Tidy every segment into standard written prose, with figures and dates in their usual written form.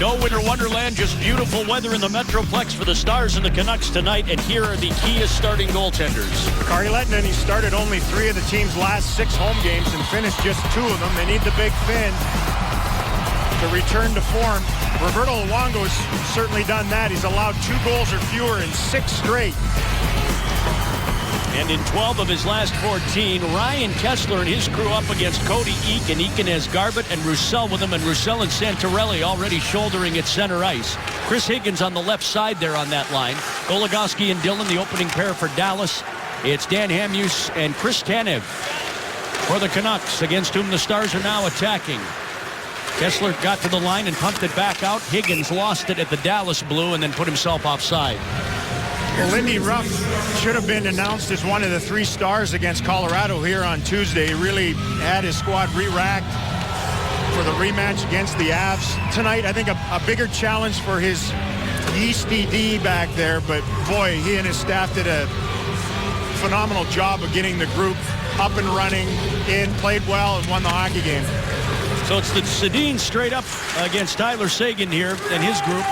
No winter wonderland, just beautiful weather in the Metroplex for the Stars and the Canucks tonight. And here are the key starting goaltenders. Kari Lehtinen, he started only 3 of the team's last 6 home games and finished just 2 of them. They need the big Finn to return to form. Roberto Luongo's certainly done that. He's allowed 2 goals or fewer in 6 straight. And in 12 of his last 14, Ryan Kessler and his crew up against Cody Eakin. Eakin has Garbutt and Roussel with him, and Roussel and Santorelli already shouldering at center ice. Chris Higgins on the left side there on that line. Goligoski and Dillon, the opening pair for Dallas. It's Dan Hamhuis and Chris Tanev for the Canucks, against whom the Stars are now attacking. Kessler got to the line and pumped it back out. Higgins lost it at the Dallas blue and then put himself offside. Well, Lindy Ruff should have been announced as one of the 3 stars against Colorado here on Tuesday. He really had his squad re-racked for the rematch against the Avs. Tonight, I think a bigger challenge for his yeasty D back there, but boy, he and his staff did a phenomenal job of getting the group up and running, played well, and won the hockey game. So it's the Sedin straight up against Tyler Seguin here and his group.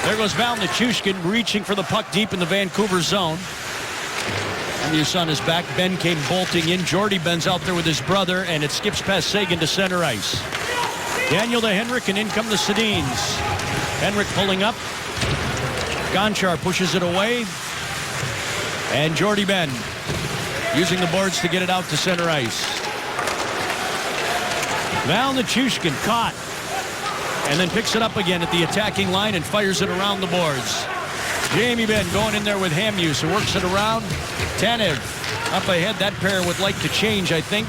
There goes Val Nichushkin reaching for the puck deep in the Vancouver zone. Hamhuis on his back. Ben came bolting in. Jordy Ben's out there with his brother, and it skips past Seguin to center ice. Daniel to Henrik, and in come the Sedins. Henrik pulling up. Gonchar pushes it away. And Jordy Ben using the boards to get it out to center ice. Val Nichushkin caught, and then picks it up again at the attacking line and fires it around the boards. Jamie Benn going in there with Hamhuis, who works it around. Tanev up ahead. That pair would like to change, I think.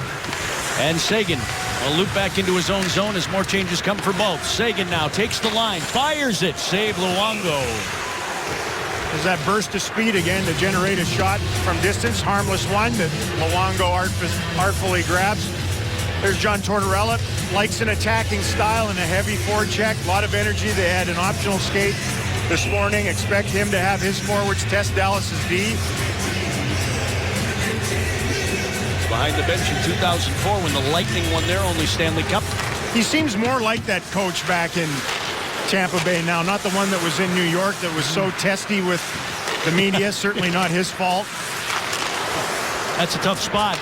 And Seguin will loop back into his own zone as more changes come for both. Seguin now takes the line, fires it. Save Luongo. There's that burst of speed again to generate a shot from distance. Harmless one that Luongo artfully grabs. There's John Tortorella. Likes an attacking style and a heavy forecheck. A lot of energy. They had an optional skate this morning. Expect him to have his forwards test Dallas's D. Behind the bench in 2004 when the Lightning won their only Stanley Cup. He seems more like that coach back in Tampa Bay now. Not the one that was in New York that was so testy with the media. Certainly not his fault. That's a tough spot.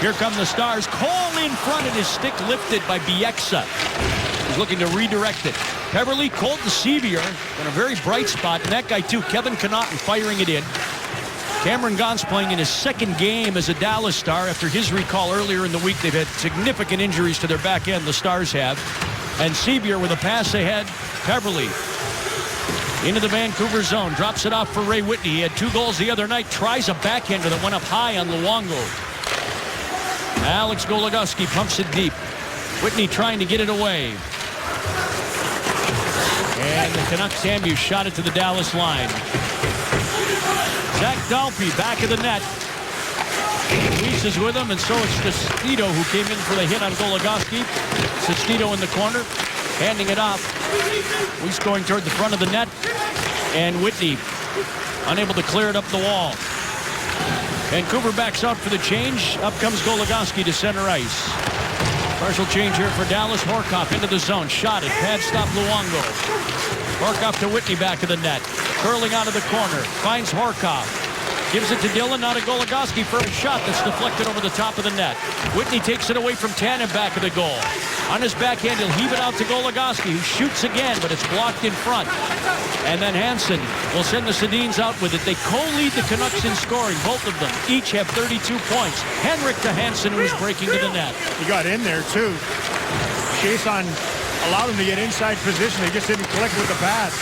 Here come the Stars. Cole in front, and his stick lifted by Bieksa. He's looking to redirect it. Peverley, Colton Sevier in a very bright spot. And that guy, too, Kevin Connauton, firing it in. Cameron Gaunt's playing in his 2nd game as a Dallas Star after his recall earlier in the week. They've had significant injuries to their back end, the Stars have. And Sevier with a pass ahead. Peverley into the Vancouver zone. Drops it off for Ray Whitney. He had 2 goals the other night. Tries a backhander that went up high on Luongo. Alex Goligoski pumps it deep. Whitney trying to get it away. And the Canucks Hamhuis shot it to the Dallas line. Zach Dalpe back of the net. Luis is with him, and so it's Sestito who came in for the hit on Goligoski. Sestito in the corner, handing it off. Luis going toward the front of the net. And Whitney unable to clear it up the wall. Vancouver backs out for the change. Up comes Goligoski to center ice. Partial change here for Dallas. Horkoff into the zone. Shot it. Pad stop Luongo. Horkoff to Whitney back of the net. Curling out of the corner. Finds Horkoff. Gives it to Dillon. Now to Goligoski for a shot that's deflected over the top of the net. Whitney takes it away from Tanev back of the goal. On his backhand, he'll heave it out to Goligoski, who shoots again, but it's blocked in front. And then Hansen will send the Sedins out with it. They co-lead the Canucks in scoring. Both of them each have 32 points. Henrik to Hansen, who is breaking to the net. He got in there, too. Jason allowed him to get inside position. They just didn't click with the pass.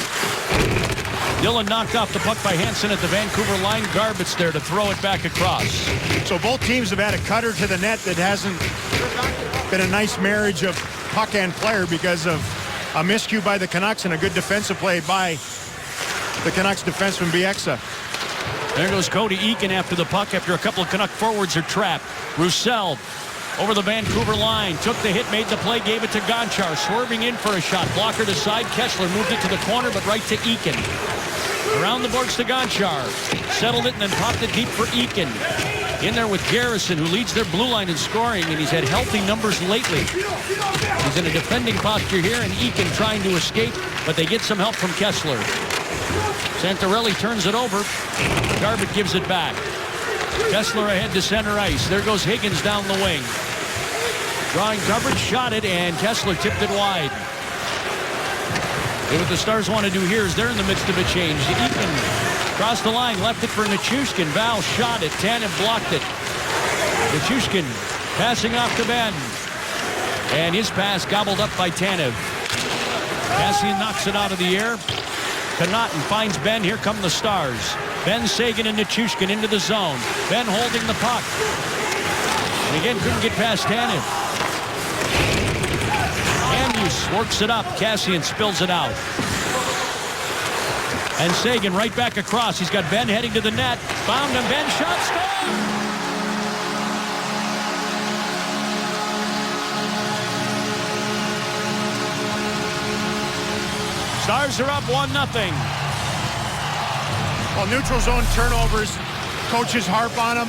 Dillon knocked off the puck by Hansen at the Vancouver line. Garbutt's there to throw it back across. So both teams have had a cutter to the net that hasn't been a nice marriage of puck and player because of a miscue by the Canucks and a good defensive play by the Canucks defenseman Bieksa. There goes Cody Eakin after the puck after a couple of Canuck forwards are trapped. Roussel over the Vancouver line. Took the hit, made the play, gave it to Gonchar. Swerving in for a shot. Blocker to side. Kessler moved it to the corner, but right to Eakin. Around the boards to Gonchar. Settled it and then popped it deep for Eakin. in there with Garrison, who leads their blue line in scoring, and he's had healthy numbers lately. He's in a defending posture here, and Eakin trying to escape, but they get some help from Kessler. Santorelli turns it over. Garbutt gives it back. Kessler ahead to center ice. There goes Higgins down the wing. Drawing coverage, shot it, and Kessler tipped it wide. And what the Stars want to do here is they're in the midst of a change. Eakin crossed the line, left it for Nichushkin. Val shot it. Tanev blocked it. Nichushkin passing off to Ben. And his pass gobbled up by Tanev. Kassian knocks it out of the air. Connaughton finds Ben. Here come the Stars. Ben, Seguin, and Nichushkin into the zone. Ben holding the puck. And again, couldn't get past Tanev. Hamhuis works it up. Kassian spills it out. And Seguin right back across. He's got Ben heading to the net. Found him. Ben shot, score! Stars are up 1-0. Well, neutral zone turnovers, coaches harp on them.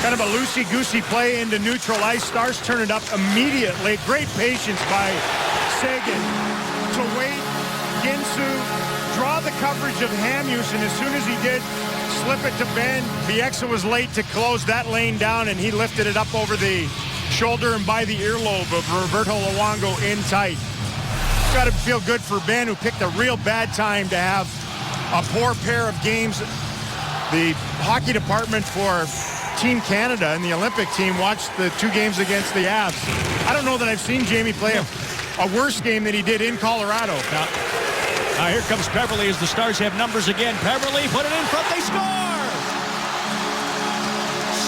Kind of a loosey-goosey play into neutral ice. Stars turn it up immediately. Great patience by Seguin to wait. Ginsu draw the coverage of Hamhuis, and as soon as he did, slip it to Ben. Bieksa was late to close that lane down, and he lifted it up over the shoulder and by the earlobe of Roberto Luongo in tight. Got to feel good for Ben, who picked a real bad time to have a poor pair of games. The hockey department for Team Canada and the Olympic team watched the 2 games against the Avs. I don't know that I've seen Jamie play a worse game than he did in Colorado. Now here comes Peverley as the Stars have numbers again. Peverley put it in front. They score!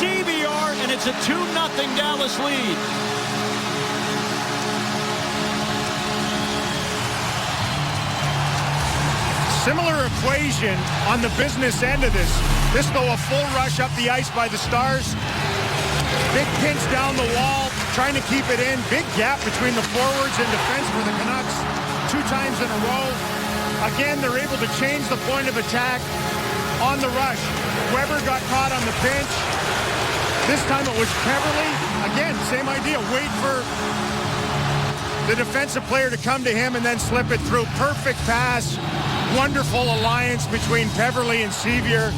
CBR, and it's a 2-0 Dallas lead. Similar equation on the business end of this. This, though, a full rush up the ice by the Stars. Big pinch down the wall, trying to keep it in. Big gap between the forwards and defense for the Canucks 2 times in a row. Again, they're able to change the point of attack on the rush. Weber got caught on the pinch. This time it was Peverley. Again, same idea. Wait for the defensive player to come to him and then slip it through. Perfect pass. Wonderful alliance between Peverley and Sevier.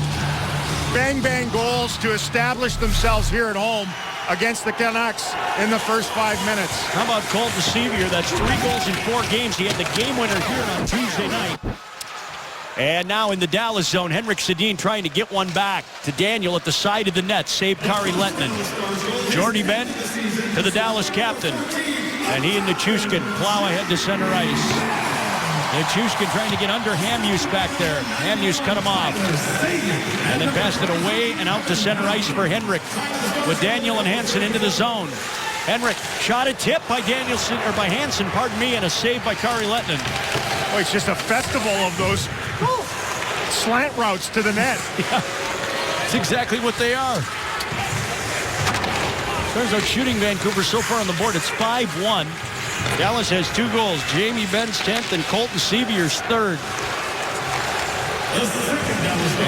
Bang, bang goals to establish themselves here at home against the Canucks in the first 5 minutes. How about Colton Sevier? That's 3 goals in 4 games. He had the game winner here on Tuesday night. And now in the Dallas zone, Henrik Sedin trying to get one back to Daniel at the side of the net. Save Kari Lehtinen. Jordy Ben to the Dallas captain. And he and Nichushkin plow ahead to center ice. Nichushkin trying to get under Hamhuis back there. Hamhuis cut him off. And then passed it away and out to center ice for Henrik. With Daniel and Hansen into the zone. Henrik shot a tip by Hansen, pardon me, and a save by Kari Lehtinen. Oh, it's just a festival of those slant routes to the net. Yeah, that's exactly what they are. Turns out shooting Vancouver so far on the board, it's 5-1. Dallas has 2 goals. Jamie Benn's 10th and Colton Sevier's 3rd.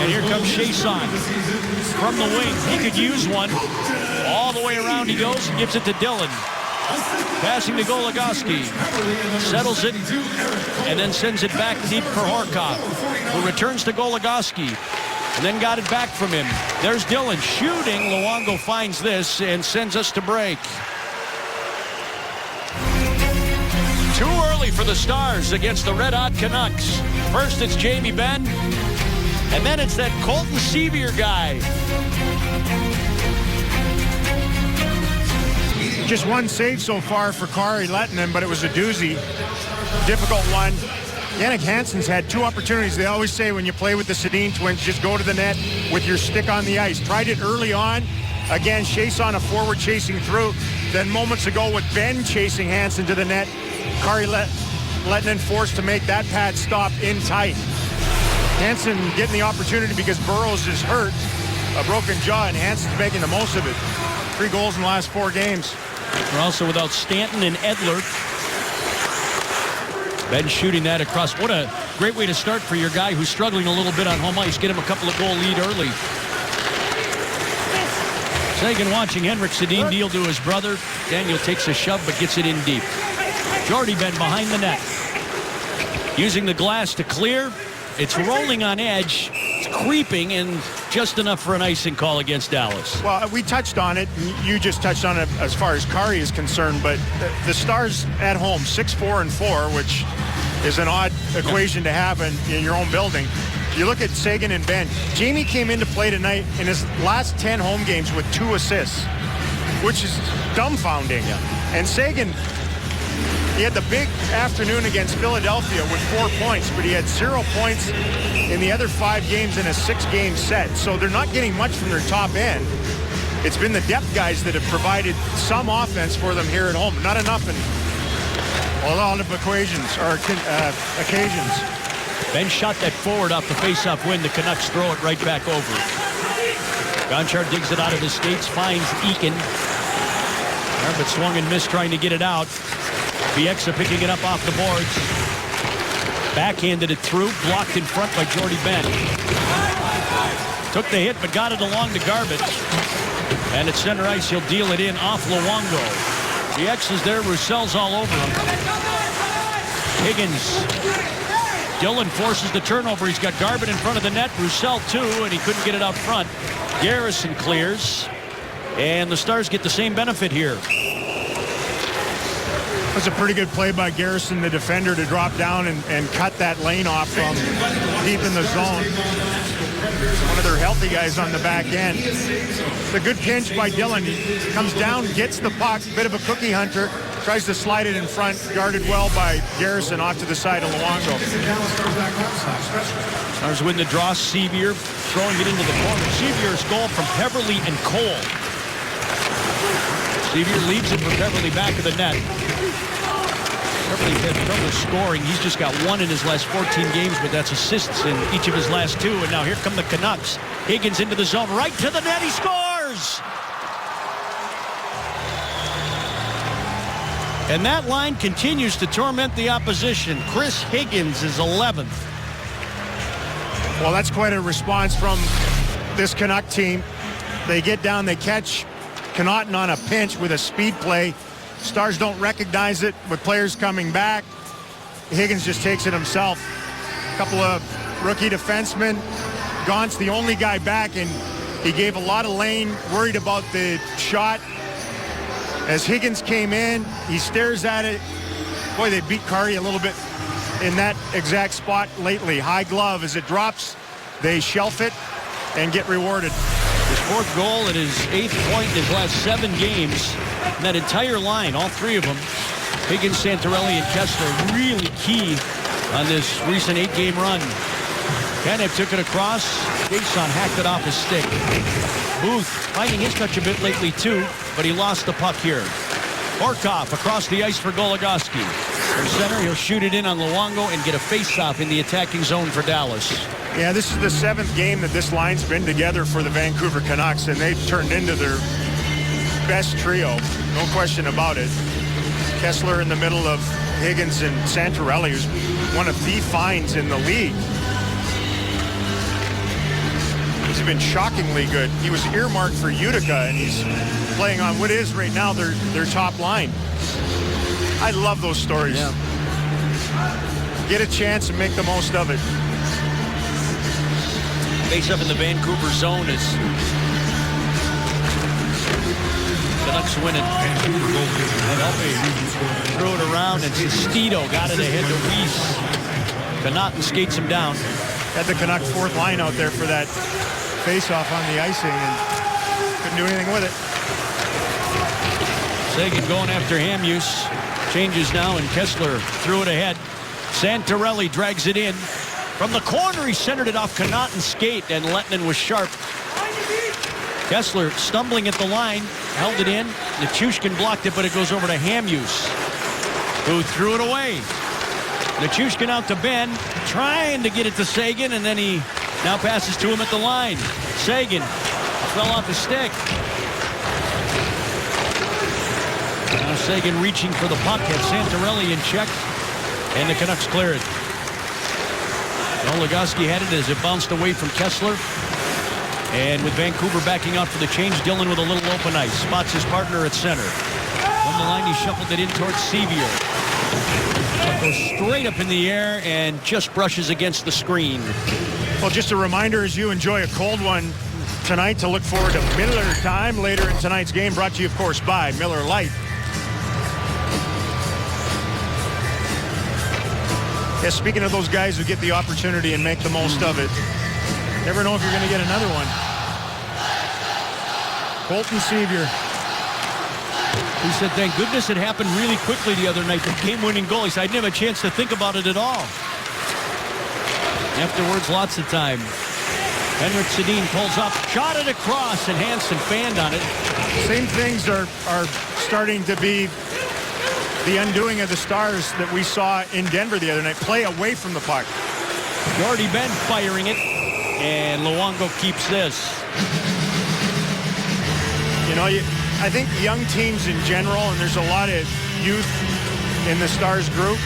And here comes Chiasson from the wing. He could use one. All the way around he goes and gives it to Dillon. Passing to Goligoski. Settles it and then sends it back deep for Horcoff, who returns to Goligoski and then got it back from him. There's Dillon shooting. Luongo finds this and sends us to break. Too early for the Stars against the red-hot Canucks. First it's Jamie Benn, and then it's that Colton Sevier guy. Just 1 save so far for Kari Lehtinen, but it was a doozy. Difficult one. Jannik Hansen's had 2 opportunities. They always say when you play with the Sedin twins, just go to the net with your stick on the ice. Tried it early on. Again, Chiasson a forward chasing through. Then moments ago with Ben chasing Hansen to the net, Kari Lehtinen forced to make that pad stop in tight. Hansen getting the opportunity because Burrows is hurt, a broken jaw, and Hansen's making the most of it. 3 goals in the last 4 games. We're also without Stanton and Edler. Ben shooting that across. What a great way to start for your guy who's struggling a little bit on home ice. Get him a couple of goal lead early. Seguin watching Henrik Sedin deal to his brother. Daniel takes a shove but gets it in deep. Jordie Benn behind the net. Using the glass to clear. It's rolling on edge. It's creeping and just enough for an icing call against Dallas. Well, we touched on it. You just touched on it as far as Kari is concerned, but the Stars at home, 6-4-4, which is an odd equation to have in your own building. You look at Seguin and Benn. Jamie came into play tonight in his last 10 home games with 2 assists, which is dumbfounding. Yeah. And Seguin, he had the big afternoon against Philadelphia with 4 points, but he had 0 points in the other 5 games in a 6-game set. So they're not getting much from their top end. It's been the depth guys that have provided some offense for them here at home. Not enough in a lot of occasions. Benn shot that forward off the face-off win. The Canucks throw it right back over. Gonchar digs it out of his skates, finds Eakin. But swung and missed trying to get it out. Bieksa picking it up off the boards. Backhanded it through, blocked in front by Jordie Benn. Took the hit, but got it along to Garbage. And at center ice, he'll deal it in off Luongo. Bieksa's there, Roussel's all over him. Higgins. Dillon forces the turnover. He's got Garbutt in front of the net. Roussel too, and he couldn't get it out front. Garrison clears. And the Stars get the same benefit here. It was a pretty good play by Garrison, the defender, to drop down and cut that lane off from deep in the zone. One of their healthy guys on the back end. It's a good pinch by Dillon. He comes down, gets the puck, bit of a cookie hunter, tries to slide it in front, guarded well by Garrison off to the side of Luongo. Stars win the draw. Sevier throwing it into the corner. Sevier's goal from Peverley and Cole. Sevier leaves it for Peverley back of the net. Peverley had trouble scoring. He's just got 1 in his last 14 games, but that's assists in each of his last 2. And now here come the Canucks. Higgins into the zone, right to the net. He scores! And that line continues to torment the opposition. Chris Higgins is 11th. Well, that's quite a response from this Canuck team. They get down, they catch Connaughton on a pinch with a speed play. Stars don't recognize it with players coming back. Higgins just takes it himself. A couple of rookie defensemen. Gaunt's the only guy back, and he gave a lot of lane, worried about the shot. As Higgins came in, he stares at it. Boy, they beat Kari a little bit in that exact spot lately. High glove. As it drops, they shelf it and get rewarded. His 4th goal and his 8th point in his last 7 games. And that entire line, all 3 of them, Higgins, Santorelli, and Kessler, really key on this recent 8-game run. Kanev took it across. Jason hacked it off his stick. Booth finding his touch a bit lately too, but he lost the puck here. Horkoff across the ice for Goligoski. From center, he'll shoot it in on Luongo and get a face-off in the attacking zone for Dallas. Yeah, this is the 7th game that this line's been together for the Vancouver Canucks, and they've turned into their best trio, no question about it. Kessler in the middle of Higgins and Santorelli, who's one of the finds in the league. He's been shockingly good. He was earmarked for Utica, and he's playing on what is right now their top line. I love those stories. Yeah. Get a chance and make the most of it. Face up in the Vancouver zone is Canucks winning. Threw it around, and Sestito got it ahead to Weiss. Connaughton skates him down. Had the Canucks 4th line out there for that face-off on the icing, and couldn't do anything with it. Seguin going after Hamhuis. Changes now, and Kessler threw it ahead. Santorelli drags it in. From the corner, he centered it off Connaughton's skate, and Lettinen was sharp. Kessler stumbling at the line, held it in. Nichushkin blocked it, but it goes over to Hamhuis, who threw it away. Nichushkin out to Benn, trying to get it to Seguin, and then he now passes to him at the line. Seguin fell off his stick. Now Seguin reaching for the puck, had Santorelli in check, and the Canucks clear it. Goligoski had it as it bounced away from Kessler. And with Vancouver backing out for the change, Dillon with a little open ice. Spots his partner at center. From the line, he shuffled it in towards Sevier. Goes straight up in the air and just brushes against the screen. Well, just a reminder as you enjoy a cold one tonight to look forward to Miller Time later in tonight's game, brought to you, of course, by Miller Lite. Yeah, speaking of those guys who get the opportunity and make the most of it, never know if you're going to get another one. Colton Sevier. He said, thank goodness it happened really quickly the other night. The game-winning goal. He said, I didn't have a chance to think about it at all. Afterwards, lots of time. Henrik Sedin pulls up, shot it across, and Hansen fanned on it. Same things are starting to be the undoing of the Stars that we saw in Denver the other night. Play away from the puck. Jordy Ben firing it, and Luongo keeps this. You know, I think young teams in general, and there's a lot of youth in the Stars group,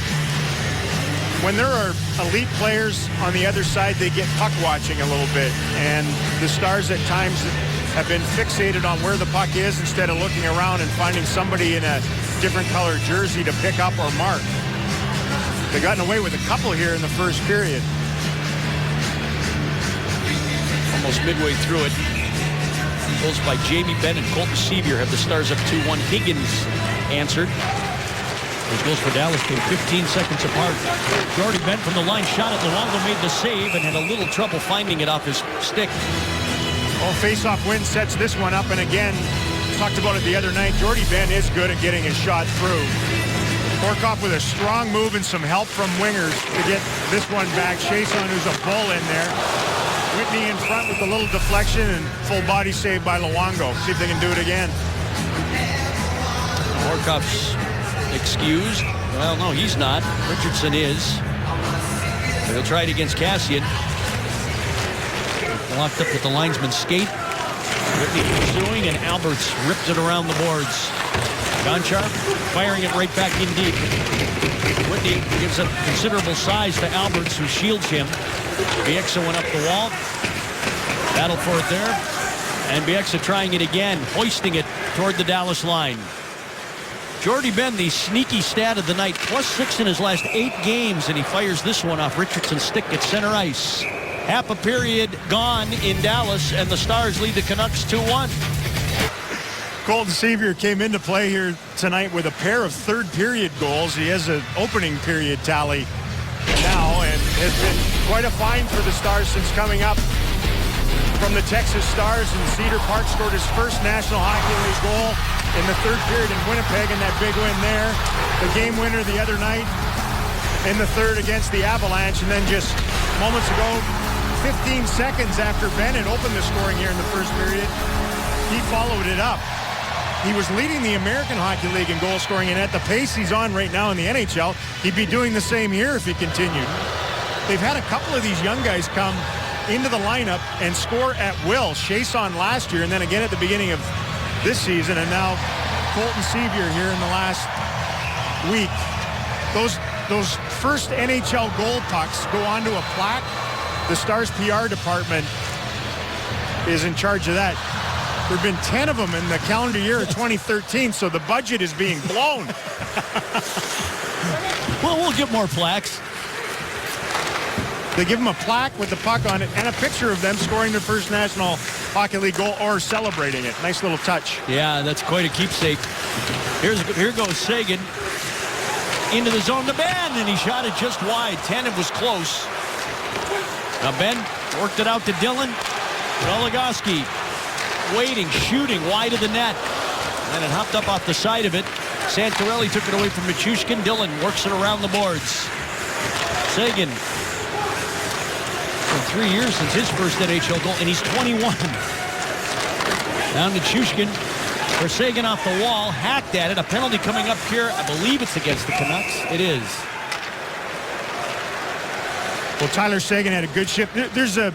when there are elite players on the other side, they get puck watching a little bit. And the Stars at times have been fixated on where the puck is instead of looking around and finding somebody in a different color jersey to pick up or mark. They've gotten away with a couple here in the first period. Almost midway through it. Goals by Jamie Benn and Colton Sevier have the Stars up 2-1. Higgins answered. Those goals for Dallas came 15 seconds apart. Jordy Benn from the line shot at Luongo, made the save and had a little trouble finding it off his stick. Well, face-off win sets this one up, and again, talked about it the other night, Jordy Benn is good at getting his shot through. Horkoff with a strong move and some help from wingers to get this one back. Chiasson, who's a bull in there. Whitney in front with a little deflection and full body save by Luongo. See if they can do it again. Horkoff's excused. Well, no, he's not. Richardson is. But he'll try it against Kassian. Locked up with the linesman's skate. Whitney pursuing, and Alberts ripped it around the boards. Gonchar firing it right back in deep. Whitney gives up considerable size to Alberts, who shields him. Bieksa went up the wall. Battle for it there. And Bieksa trying it again, hoisting it toward the Dallas line. Jordy Benn, the sneaky stat of the night, +6 in his last 8 games, and he fires this one off Richardson's stick at center ice. Half a period gone in Dallas, and the Stars lead the Canucks 2-1. Colton Sevier came into play here tonight with a pair of third-period goals. He has an opening period tally now, and has been quite a find for the Stars since coming up from the Texas Stars. And Cedar Park scored his first National Hockey League goal in the third period in Winnipeg, and that big win there. The game winner the other night in the third against the Avalanche, and then just moments ago, 15 seconds after Bennett opened the scoring here in the first period, he followed it up. He was leading the American Hockey League in goal scoring, and at the pace he's on right now in the NHL, he'd be doing the same here if he continued. They've had a couple of these young guys come into the lineup and score at will. Chiasson last year, and then again at the beginning of this season, and now Colton Sevier here in the last week. Those first NHL goal pucks go onto a plaque. The Stars PR department is in charge of that. There have been 10 of them in the calendar year of 2013, so the budget is being blown. Well, we'll get more plaques. They give them a plaque with the puck on it and a picture of them scoring their first National Hockey League goal or celebrating it. Nice little touch. Yeah, that's quite a keepsake. Here goes Seguin into the zone to Ben, and he shot it just wide. Tanev was close. Now Ben worked it out to Dillon. Goligoski waiting, shooting wide of the net. And it hopped up off the side of it. Santorelli took it away from Michushkin. Dillon works it around the boards. Seguin. 3 years since his first NHL goal, and he's 21. Down to Chushkin. For Seguin off the wall, hacked at it. A penalty coming up here. I believe it's against the Canucks. It is. Well, Tyler Seguin had a good shift. There's a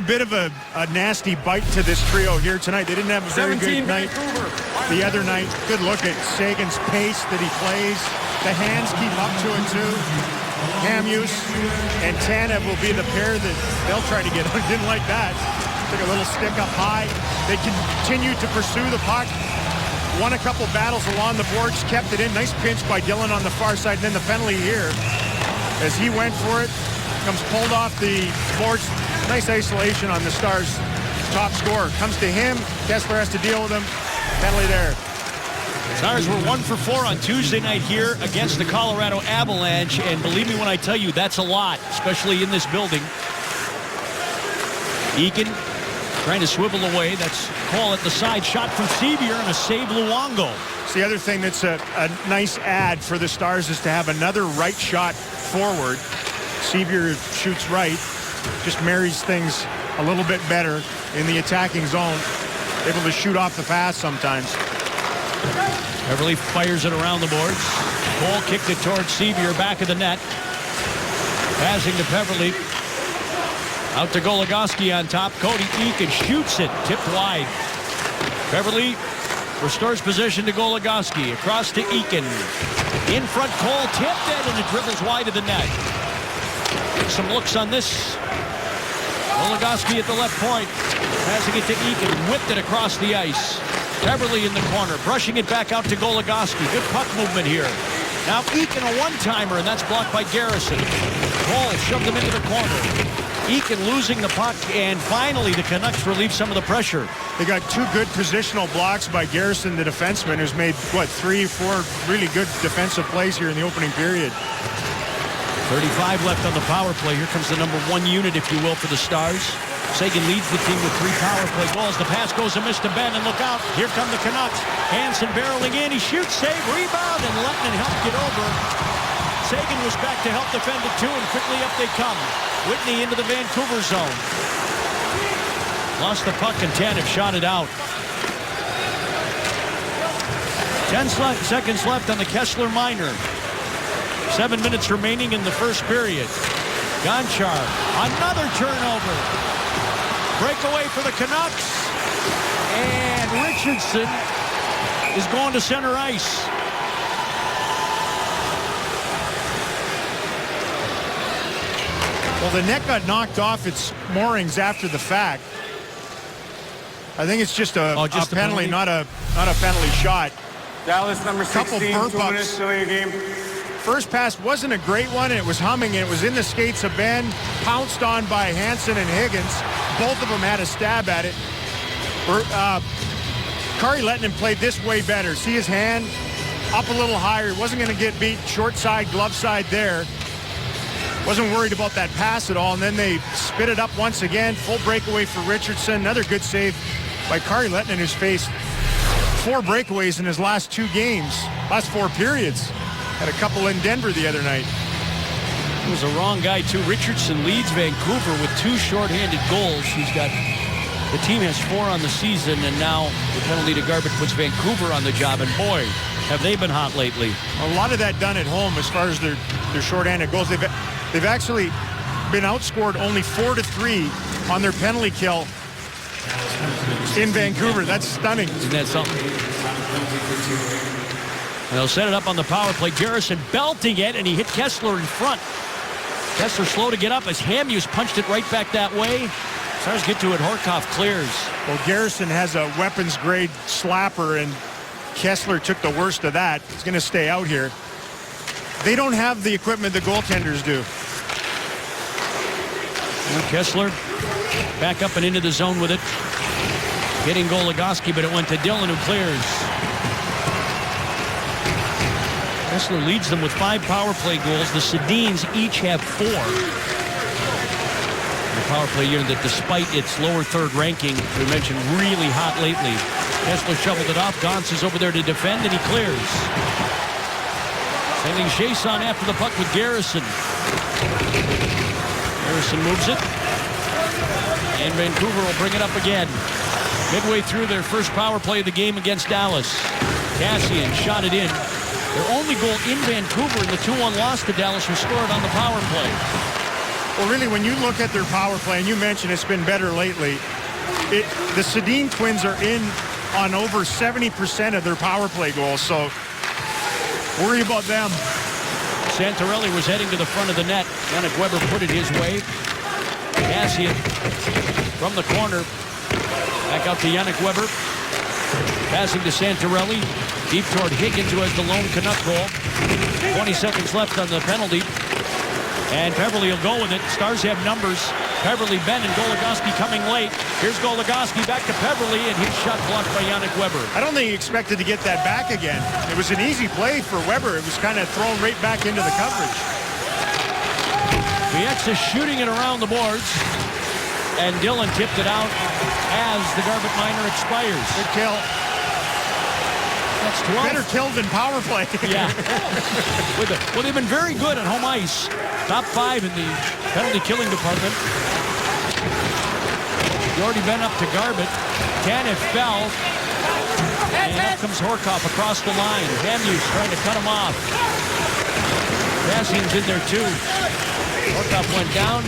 bit of a nasty bite to this trio here tonight. They didn't have a very good night the other night. Good look at Seguin's pace that he plays. The hands keep up to it, too. Hamhuis and Tanev will be the pair that they'll try to get on. Didn't like that. took a little stick up high. They continued to pursue the puck. Won a couple battles along the boards, kept it in. Nice pinch by Dillon on the far side. And then the penalty here, as he went for it, comes pulled off the boards. Nice isolation on the Stars' top scorer. Comes to him. Kessler has to deal with him. Penalty there. Stars were 1 for 4 on Tuesday night here against the Colorado Avalanche, and believe me when I tell you, that's a lot, especially in this building. Eakin trying to swivel away. That's call at the side. Shot from Sevier and a save Luongo. It's the other thing that's a nice add for the Stars is to have another right shot forward. Sevier shoots right, just marries things a little bit better in the attacking zone. Able to shoot off the pass sometimes. Beverly fires it around the boards. Cole kicked it towards Sevier, back of the net. Passing to Beverly. Out to Goligoski on top. Cody Eakin shoots it, tipped wide. Beverly restores possession to Goligoski. Across to Eakin. In front, Cole tipped it, and it dribbles wide of the net. Some looks on this. Goligoski at the left point. Passing it to Eakin. Whipped it across the ice. Beverly in the corner, brushing it back out to Goligoski. Good puck movement here. Now Eakin a one-timer, and that's blocked by Garrison. Cole shoved him into the corner. Eakin losing the puck, and finally the Canucks relieve some of the pressure. They got two good positional blocks by Garrison, the defenseman, who's made, 3, 4 really good defensive plays here in the opening period. 35 left on the power play. Here comes the number 1 unit, if you will, for the Stars. Sagan leads the team with 3 power play goals. The pass goes amiss to Ben, and look out. Here come the Canucks. Hansen barreling in. He shoots, save, rebound, and Lettinen helped get over. Sagan was back to help defend it too, and quickly up they come. Whitney into the Vancouver zone. Lost the puck, and Tanev shot it out. 10 seconds left on the Kessler minor. 7 minutes remaining in the first period. Gonchar, another turnover. Breakaway for the Canucks. And Richardson is going to center ice. Well, the net got knocked off its moorings after the fact. I think it's just a penalty, not a penalty shot. Dallas number 16, 2 minutes till your game. First pass wasn't a great one, and it was humming, and it was in the skates of Ben, pounced on by Hansen and Higgins. Both of them had a stab at it. Kari Lettinen played this way better. See his hand up a little higher. He wasn't going to get beat short side, glove side there. Wasn't worried about that pass at all, and then they spit it up once again. Full breakaway for Richardson. Another good save by Kari Lettinen, who's faced 4 breakaways in his last 2 games, last 4 periods. Had a couple in Denver the other night. He was a wrong guy, too. Richardson leads Vancouver with 2 shorthanded goals. The team has 4 on the season, and now the penalty to Garbutt puts Vancouver on the job, and boy, have they been hot lately. A lot of that done at home as far as their shorthanded goals. They've actually been outscored only 4-3 on their penalty kill in Vancouver. That's stunning. Isn't that something? They'll set it up on the power play. Garrison belting it, and he hit Kessler in front. Kessler slow to get up as Hamhuis punched it right back that way. Stars get to it. Horkoff clears. Well, Garrison has a weapons-grade slapper, and Kessler took the worst of that. He's going to stay out here. They don't have the equipment the goaltenders do. And Kessler back up and into the zone with it. Hitting Goligoski, but it went to Dillon, who clears. Kessler leads them with 5 power play goals. The Sedins each have 4. The power play unit that, despite its lower third ranking, we mentioned really hot lately. Kessler shoveled it off. Gauntz is over there to defend, and he clears. Sending Chiasson after the puck with Garrison. Garrison moves it. And Vancouver will bring it up again. Midway through their first power play of the game against Dallas. Kassian shot it in. Their only goal in Vancouver in the 2-1 loss to Dallas was scored on the power play. Well, really, when you look at their power play, and you mentioned it's been better lately, the Sedin Twins are in on over 70% of their power play goals, so worry about them. Santorelli was heading to the front of the net. Yannick Weber put it his way. Kassian from the corner. Back out to Yannick Weber. Passing to Santorelli. Deep toward Higgins, who has the lone Canuck goal. 20 seconds left on the penalty. And Peverley will go with it. Stars have numbers. Peverley, Ben, and Goligoski coming late. Here's Goligoski back to Peverley, and his shot blocked by Yannick Weber. I don't think he expected to get that back again. It was an easy play for Weber. It was kind of thrown right back into the coverage. Bieksa shooting it around the boards. And Dillon tipped it out as the Garbett minor expires. Good kill. That's 12. Better kill than power play. Yeah. Well, they've been very good at home ice. Top 5 in the penalty killing department. Jordy Ben up to Garbett. Tanev fell. And up comes Horkoff across the line. Hamhuis trying to cut him off. Kassian's in there too. Horkoff went down.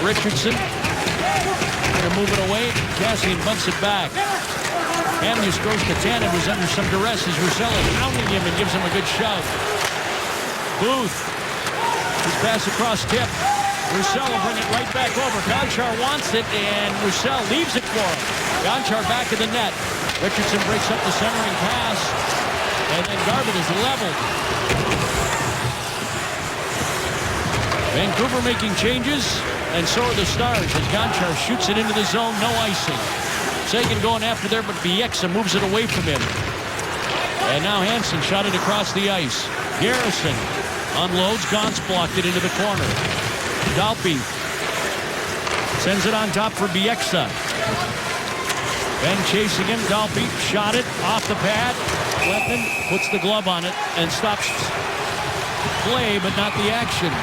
Richardson trying to move it away. Kassian bumps it back. Hamhuis goes to Tanev, who's under some duress as Roussel is pounding him and gives him a good shove. Booth. His pass across tip. Roussel will bring it right back over. Gonchar wants it, and Roussel leaves it for him. Gonchar back of the net. Richardson breaks up the centering pass, and then Garbett is leveled. Vancouver making changes, and so are the Stars as Gonchar shoots it into the zone, no icing. Seguin going after there, but Bieksa moves it away from him. And now Hansen shot it across the ice. Garrison unloads. Gauntz blocked it into the corner. Dalpe sends it on top for Bieksa. Ben chasing him. Dalpe shot it off the pad. Weapon puts the glove on it and stops play, but not the action.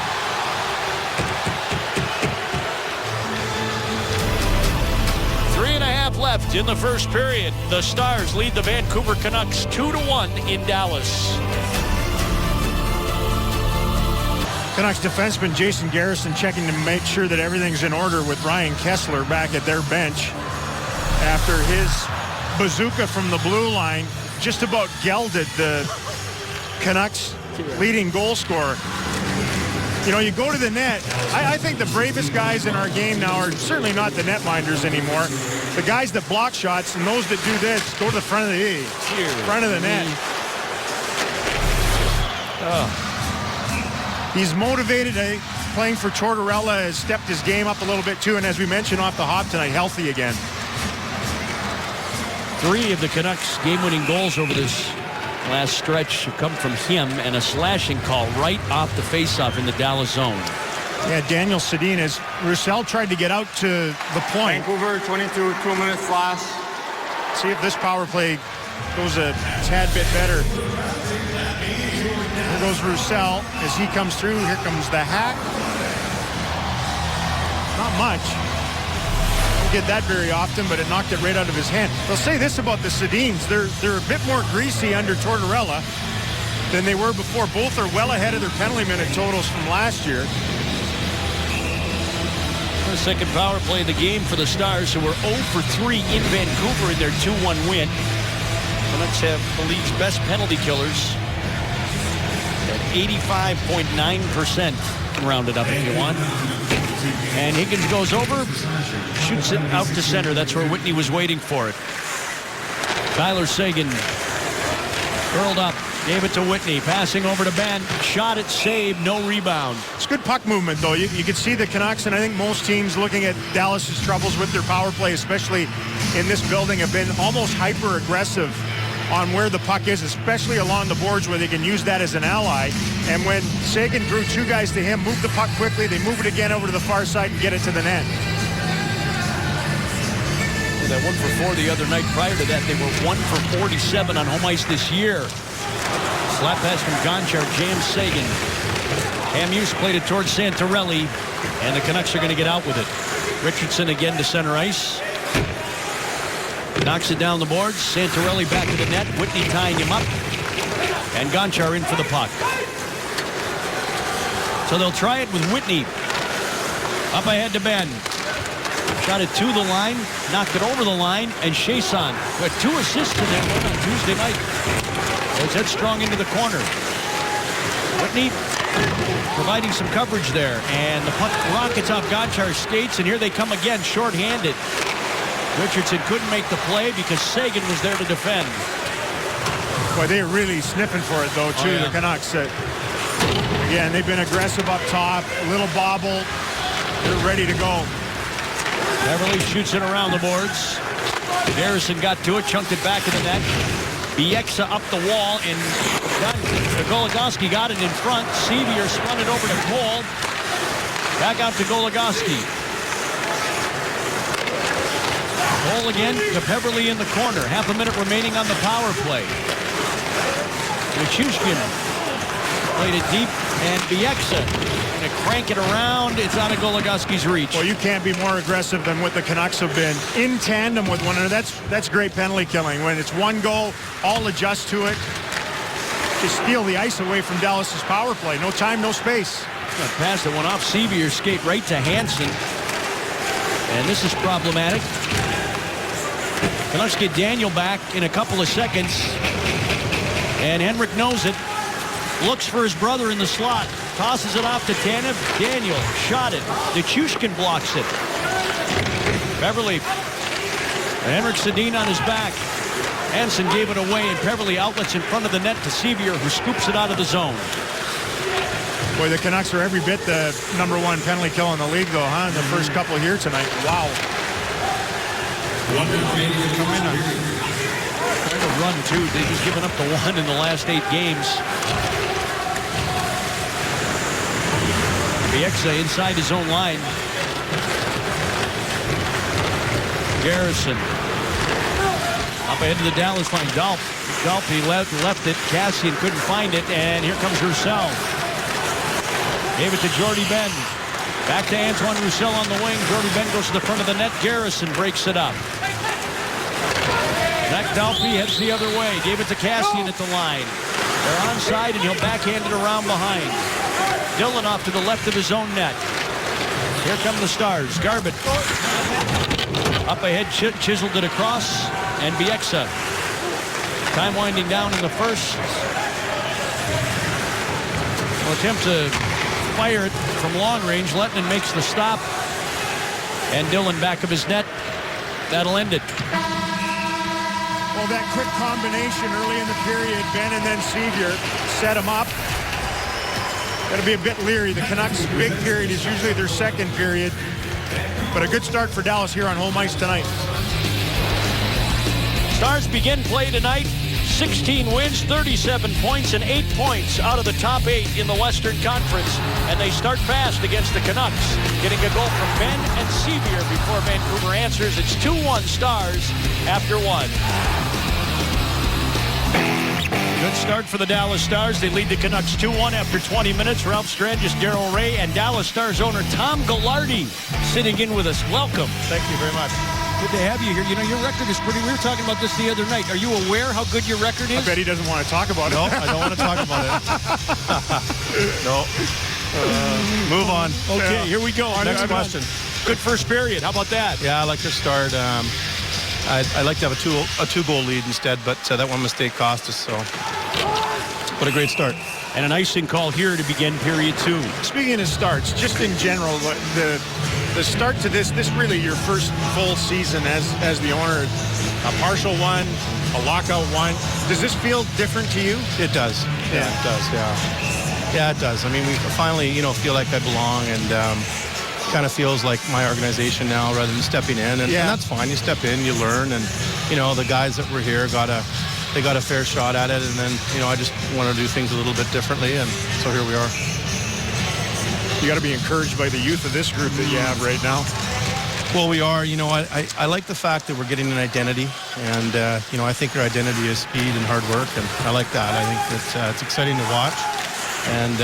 3.5 left in the first period. The Stars lead the Vancouver Canucks 2-1 in Dallas. Canucks defenseman Jason Garrison checking to make sure that everything's in order with Ryan Kessler back at their bench after his bazooka from the blue line just about gelded the Canucks leading goal scorer. You know, you go to the net. I think the bravest guys in our game now are certainly not the netminders anymore. The guys that block shots and those that do this, go to the front of the front of the net. He's motivated. Playing for Tortorella has stepped his game up a little bit too, and as we mentioned off the hop tonight, healthy again. 3 of the Canucks game-winning goals over this last stretch have come from him, and a slashing call right off the faceoff in the Dallas zone. Yeah, Daniel Sedin, as Roussel tried to get out to the point. Vancouver, 22, 2 minutes last. See if this power play goes a tad bit better. Here goes Roussel as he comes through. Here comes the hack. Not much. Don't get that very often, but it knocked it right out of his hand. I'll say this about the Sedins. They're a bit more greasy under Tortorella than they were before. Both are well ahead of their penalty minute totals from last year. The second power play of the game for the Stars, who were 0 for 3 in Vancouver in their 2-1 win. Canucks have the league's best penalty killers at 85.9%, rounded up if you want. And Higgins goes over, shoots it out to center. That's where Whitney was waiting for it. Tyler Seguin curled up, gave it to Whitney, passing over to Ben, shot it, saved, no rebound. It's good puck movement, though. You could see the Canucks, and I think most teams looking at Dallas's troubles with their power play, especially in this building, have been almost hyper-aggressive on where the puck is, especially along the boards where they can use that as an ally. And when Seguin drew 2 guys to him, moved the puck quickly, they move it again over to the far side and get it to the net. That 1 for 4 the other night. Prior to that, they were 1 for 47 on home ice this year. Slap pass from Gonchar, jams Seguin. Hamhuis played it towards Santorelli, and the Canucks are going to get out with it. Richardson again to center ice. Knocks it down the boards. Santorelli back to the net. Whitney tying him up. And Gonchar in for the puck. So they'll try it with Whitney. Up ahead to Ben. Shot it to the line. Knocked it over the line. And Chiasson, who had 2 assists in that one on Tuesday night. It's headstrong into the corner. Whitney providing some coverage there. And the puck rockets off Gonchar's skates, and here they come again, shorthanded. Richardson couldn't make the play because Sagan was there to defend. Boy, they're really sniffing for it, though, too, the Canucks. Again, they've been aggressive up top, a little bobble. They're ready to go. Beverly shoots it around the boards. Garrison got to it, chunked it back in the net. Bieksa up the wall, and Goligoski got it in front. Sevier spun it over to Cole. Back out to Goligoski. Cole again to Beverly in the corner. Half a minute remaining on the power play. Nichushkin played it deep, and Bieksa going to crank it around. It's out of Goligoski's reach. Well, you can't be more aggressive than what the Canucks have been in tandem with one another. That's great penalty killing. When it's one goal, all adjust to it. Just steal the ice away from Dallas's power play. No time, no space. A pass that went off Sevier's skate right to Hansen. And this is problematic. Canucks get Daniel back in a couple of seconds. And Henrik knows it. Looks for his brother in the slot. Tosses it off to Tanev. Daniel shot it. Nichushkin blocks it. Beverly. And Henrik Sedin on his back. Hansen gave it away, and Beverly outlets in front of the net to Sevier, who scoops it out of the zone. Boy, the Canucks are every bit the #1 penalty kill in the league, though, huh? In the first couple here tonight. Wow. Come in on quite a run, too. They've just given up the one in the last 8 games. Bieksa inside his own line. Garrison. Up ahead to the Dallas line. Dalpe left it. Cassian couldn't find it, and here comes Roussel. Gave it to Jordy Ben. Back to Antoine Roussel on the wing. Jordy Ben goes to the front of the net. Garrison breaks it up. Zach Dalpe heads the other way. Gave it to Cassian at the line. They're onside, and he'll backhand it around behind. Dillon off to the left of his own net. Here come the Stars. Garbutt. Up ahead, chiseled it across. And Bieksa. Time winding down in the first. Will attempt to fire it from long range. Lettinen makes the stop. And Dillon back of his net. That'll end it. Well, that quick combination early in the period, Ben and then Sevier set him up. Got to be a bit leery. The Canucks' big period is usually their second period. But a good start for Dallas here on home ice tonight. Stars begin play tonight. 16 wins, 37 points, and 8 points out of the top 8 in the Western Conference. And they start fast against the Canucks, getting a goal from Ben and Sevier before Vancouver answers. It's 2-1 Stars after 1. Good start for the Dallas Stars. They lead the Canucks 2-1 after 20 minutes. Ralph Strangis, Darryl Ray, and Dallas Stars owner Tom Ghilardi sitting in with us. Welcome. Thank you very much. Good to have you here. You know, your record is pretty... We were talking about this the other night. Are you aware how good your record is? I bet he doesn't want to talk about it. No, I don't want to talk about it. No. Move on. Okay, here we go. Next question. Good first period. How about that? Yeah, I like to start. I'd like to have a two-goal lead instead, but that one mistake cost us. So, what a great start. And an icing call here to begin period 2. Speaking of starts, just in general, the start to this really your first full season as the owner, a partial one, a lockout one. Does this feel different to you? It does. Yeah, it does. Yeah. Yeah, it does. I mean, we finally, feel like I belong, and kind of feels like my organization now rather than stepping in. And that's fine. You step in, you learn, and the guys that were here got a fair shot at it, and then I just want to do things a little bit differently, and so here we are. You got to be encouraged by the youth of this group that you have right now. Well, we are. I like the fact that we're getting an identity, and I think our identity is speed and hard work, and I like that. I think that it's exciting to watch, and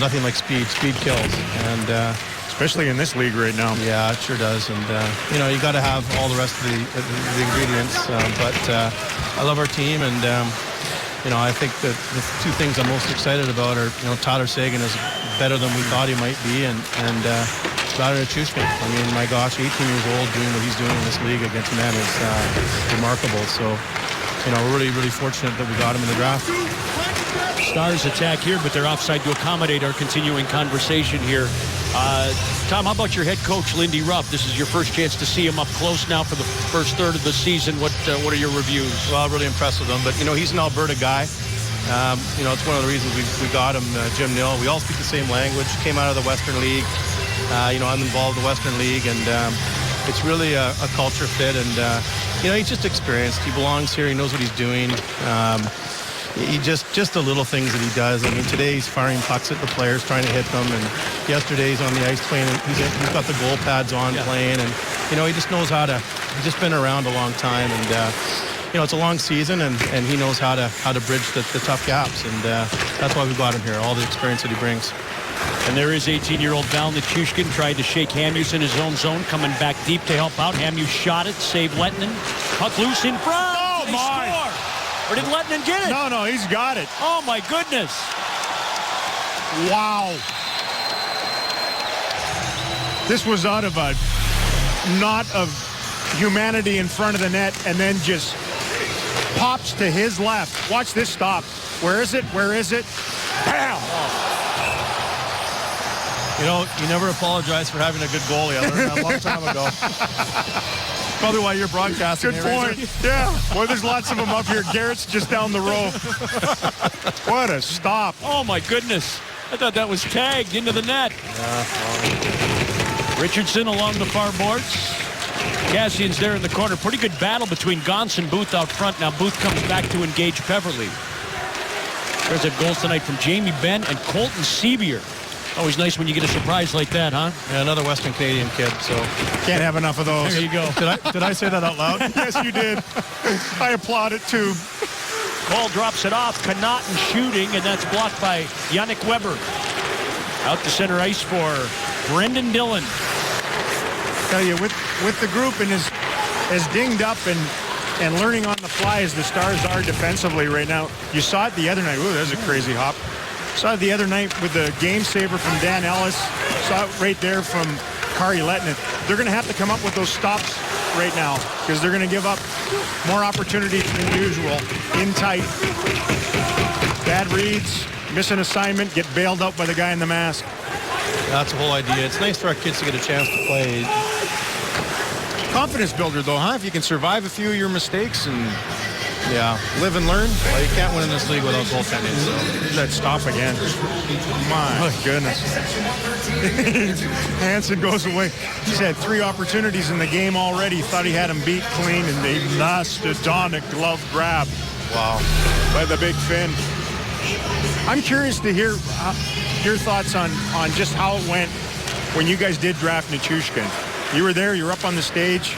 nothing like speed. Speed kills, and especially in this league right now. Yeah, it sure does, and you got to have all the rest of the ingredients. But I love our team, and I think that the two things I'm most excited about are Tyler Seguin is better than we thought he might be, and Vladimir Nichushkin. I mean, my gosh, 18 years old doing what he's doing in this league against men is remarkable. So, we're really, really fortunate that we got him in the draft. Stars attack here, but they're offside to accommodate our continuing conversation here. Tom, how about your head coach, Lindy Ruff? This is your first chance to see him up close now for the first third of the season. What are your reviews? Well, really impressed with him. But, he's an Alberta guy. It's one of the reasons we got him, Jim Nill. We all speak the same language, came out of the Western League. I'm involved in the Western League, and it's really a culture fit. And, he's just experienced. He belongs here. He knows what he's doing. He just the little things that he does. I mean, today he's firing pucks at the players, trying to hit them. And yesterday he's on the ice playing. He's got the goal pads on playing. And, he just knows how to. He's just been around a long time. And, it's a long season, and he knows how to bridge the tough gaps. And that's why we got him here, all the experience that he brings. And there is 18-year-old Val Nichushkin tried to shake Hamhuis in his own zone, coming back deep to help out. Hamhuis shot it, saved Lettinen. Puck loose in front. Oh, they my. score. Or did Lettinen get it? No, he's got it. Oh, my goodness. Wow. This was out of a knot of humanity in front of the net, and then just pops to his left. Watch this stop. Where is it? Bam! You never apologize for having a good goalie. I learned that a long time ago. Probably why you're broadcasting. Good point. Yeah. Boy, there's lots of them up here. Garrett's just down the row. What a stop. Oh, my goodness. I thought that was tagged into the net. Richardson along the far boards. Cassian's there in the corner. Pretty good battle between Gauntz and Booth out front. Now Booth comes back to engage Peverley. There's a goal tonight from Jamie Benn and Colton Sevier. Always nice when you get a surprise like that, huh? Yeah, another Western Canadian kid, so. Can't have enough of those. There you go. Did I say that out loud? Yes, you did. I applaud it, too. Cole drops it off. Connaughton shooting, and that's blocked by Yannick Weber. Out to center ice for Brendan Dillon. Tell you, with the group and as dinged up and learning on the fly as the Stars are defensively right now, you saw it the other night. Ooh, there's a crazy hop. Saw it the other night with the game saver from Dan Ellis. Saw it right there from Kari Lettinen. They're going to have to come up with those stops right now because they're going to give up more opportunities than usual. In tight. Bad reads, miss an assignment, get bailed out by the guy in the mask. That's the whole idea. It's nice for our kids to get a chance to play. Confidence builder, though, huh? If you can survive a few of your mistakes and live and learn. Well, you can't win in this league without goaltending. So. That stop again. My goodness. Hansen goes away. He's had 3 opportunities in the game already. Thought he had him beat clean, and they mastodonic glove grab. Wow. By the big Finn. I'm curious to hear your thoughts on just how it went when you guys did draft Nichushkin. You were there. You were up on the stage.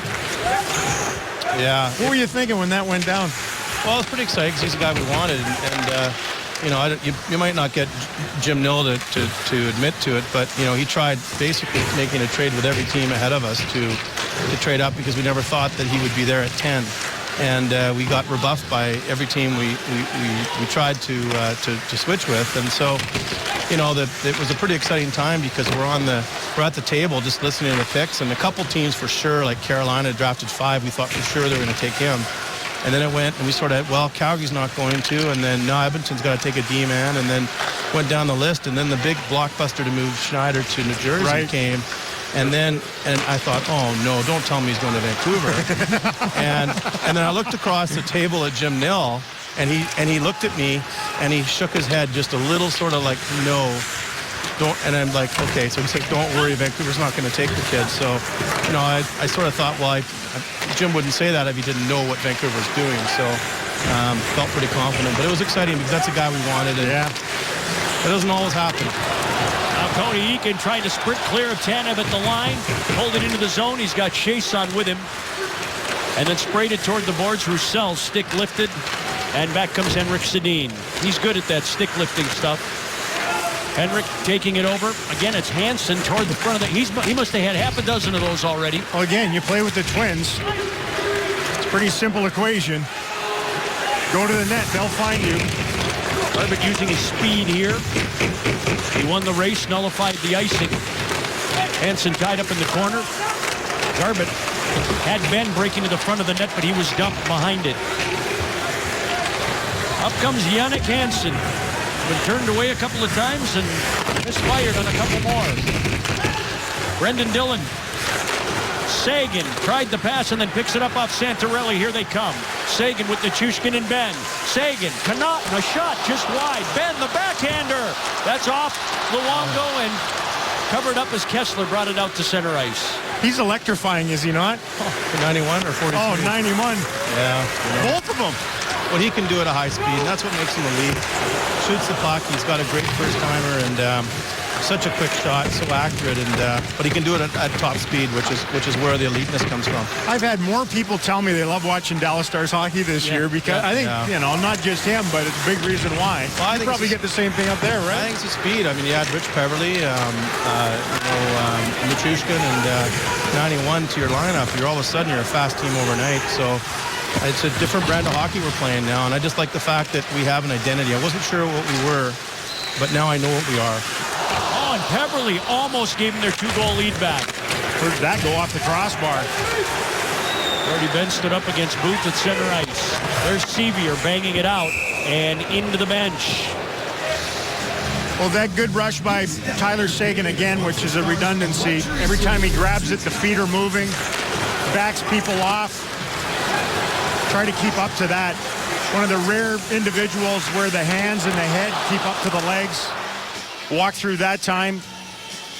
Yeah. What were you thinking when that went down? Well, I was pretty excited because he's the guy we wanted, and you might not get Jim Nill to admit to it, but he tried basically making a trade with every team ahead of us to trade up because we never thought that he would be there at 10, and we got rebuffed by every team we tried to switch with, and so it was a pretty exciting time because we're at the table just listening to the picks, and a couple teams for sure, like Carolina drafted 5, we thought for sure they were going to take him. And then it went, and we sort of, Calgary's not going to, and then, no, Edmonton's got to take a D-man, and then went down the list, and then the big blockbuster to move Schneider to New Jersey came, and I thought, oh, no, don't tell me he's going to Vancouver. and then I looked across the table at Jim Nill, and he looked at me, and he shook his head just a little sort of like, no, don't, and I'm like, okay, so he said, don't worry, Vancouver's not going to take the kid. So, I sort of thought, Jim wouldn't say that if he didn't know what Vancouver was doing. So, felt pretty confident. But it was exciting because that's the guy we wanted. And it doesn't always happen. Now Cody Eakin trying to sprint clear of Tanev at the line. Hold it into the zone. He's got Chason with him. And then sprayed it toward the boards. Roussel, stick lifted. And back comes Henrik Sedin. He's good at that stick lifting stuff. Henrik taking it over. Again, it's Hansen toward the front of the... He must have had half a dozen of those already. Well, again, you play with the Twins. It's a pretty simple equation. Go to the net. They'll find you. Garbett using his speed here. He won the race, nullified the icing. Hansen tied up in the corner. Garbett had Ben breaking to the front of the net, but he was dumped behind it. Up comes Jannik Hansen. Been turned away a couple of times and misfired on a couple more. Brendan Dillon. Sagan tried the pass and then picks it up off Santorelli. Here they come. Sagan with Nichushkin and Ben. Sagan, Connaughton, a shot just wide. Ben, the backhander. That's off Luongo and covered up as Kessler brought it out to center ice. He's electrifying, is he not? 91 or 43? Oh, 91. Yeah. Both of them. What he can do at a high speed, and that's what makes him elite. Shoots the puck. He's got a great first timer and such a quick shot, so accurate. And but he can do it at top speed, which is where the eliteness comes from. I've had more people tell me they love watching Dallas Stars hockey this year because I think, not just him, but it's a big reason why. Well, I you think probably get the same thing up there, right? I think it's the speed. I mean, you had Rich Peverly, Nichushkin, and 91 to your lineup. You're all of a sudden you're a fast team overnight. So it's a different brand of hockey we're playing now, and I just like the fact that we have an identity. I wasn't sure what we were, but now I know what we are. Oh, and Peverly almost gave them their 2-goal lead back. Where'd that go off the crossbar? Jordy Ben stood up against Booth at center ice. There's Sevier banging it out and into the bench. Well, that good rush by Tyler Sagan again, which is a redundancy. Every time he grabs it, the feet are moving, backs people off. Try to keep up to that. One of the rare individuals where the hands and the head keep up to the legs. Walk through that time.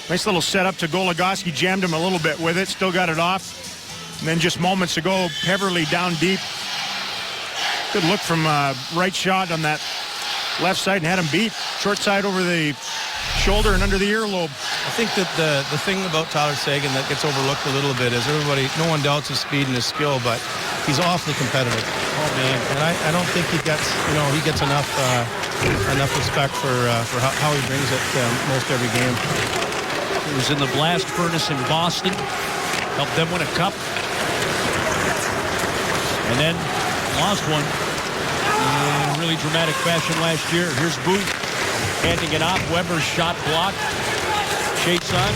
Nice little setup to Goligoski. Jammed him a little bit with it. Still got it off. And then just moments ago, Peverly down deep. Good look from right shot on that left side and had him beat. Short side over the shoulder and under the earlobe. I think that the thing about Tyler Sagan that gets overlooked a little bit is no one doubts his speed and his skill, but he's awfully competitive. Oh, man. And I don't think he gets enough respect for how he brings it most every game. He was in the blast furnace in Boston. Helped them win a cup. And then lost one in really dramatic fashion last year. Here's Booth handing it off. Weber's shot blocked. Chase on.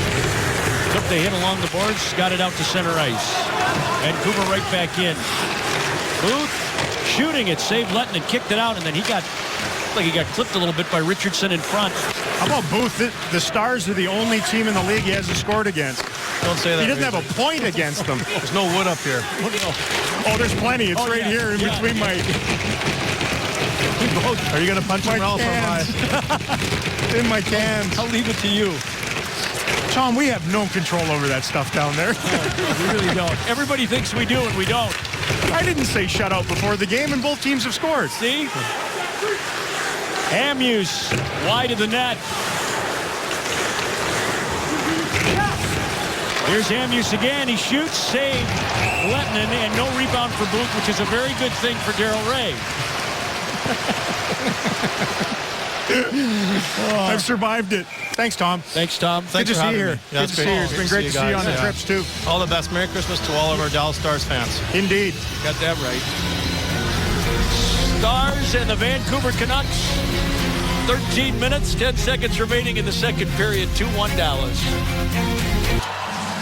Took the hit along the boards. Got it out to center ice. Vancouver right back in. Booth shooting it. Saved Letton and kicked it out. And then he got clipped a little bit by Richardson in front. How about Booth? The Stars are the only team in the league he hasn't scored against. Don't say that. He doesn't have a point against them. There's no wood up here. Oh, there's plenty. It's right here in between my... Are you going to punch him or in my cans. I'll leave it to you. Tom, we have no control over that stuff down there. We really don't. Everybody thinks we do, and we don't. I didn't say shutout before the game, and both teams have scored. See? Hamhuis wide of the net. Here's Hamhuis again. He shoots, saved Letton, and no rebound for Booth, which is a very good thing for Daryl Ray. I've survived it. Thanks, Tom. Thanks, Tom. Good to see you here. Yeah, Good to see you. It's been great to see you on the trips, too. All the best. Merry Christmas to all of our Dallas Stars fans. Indeed. Got that right. Stars and the Vancouver Canucks. 13 minutes, 10 seconds remaining in the second period. 2-1 Dallas.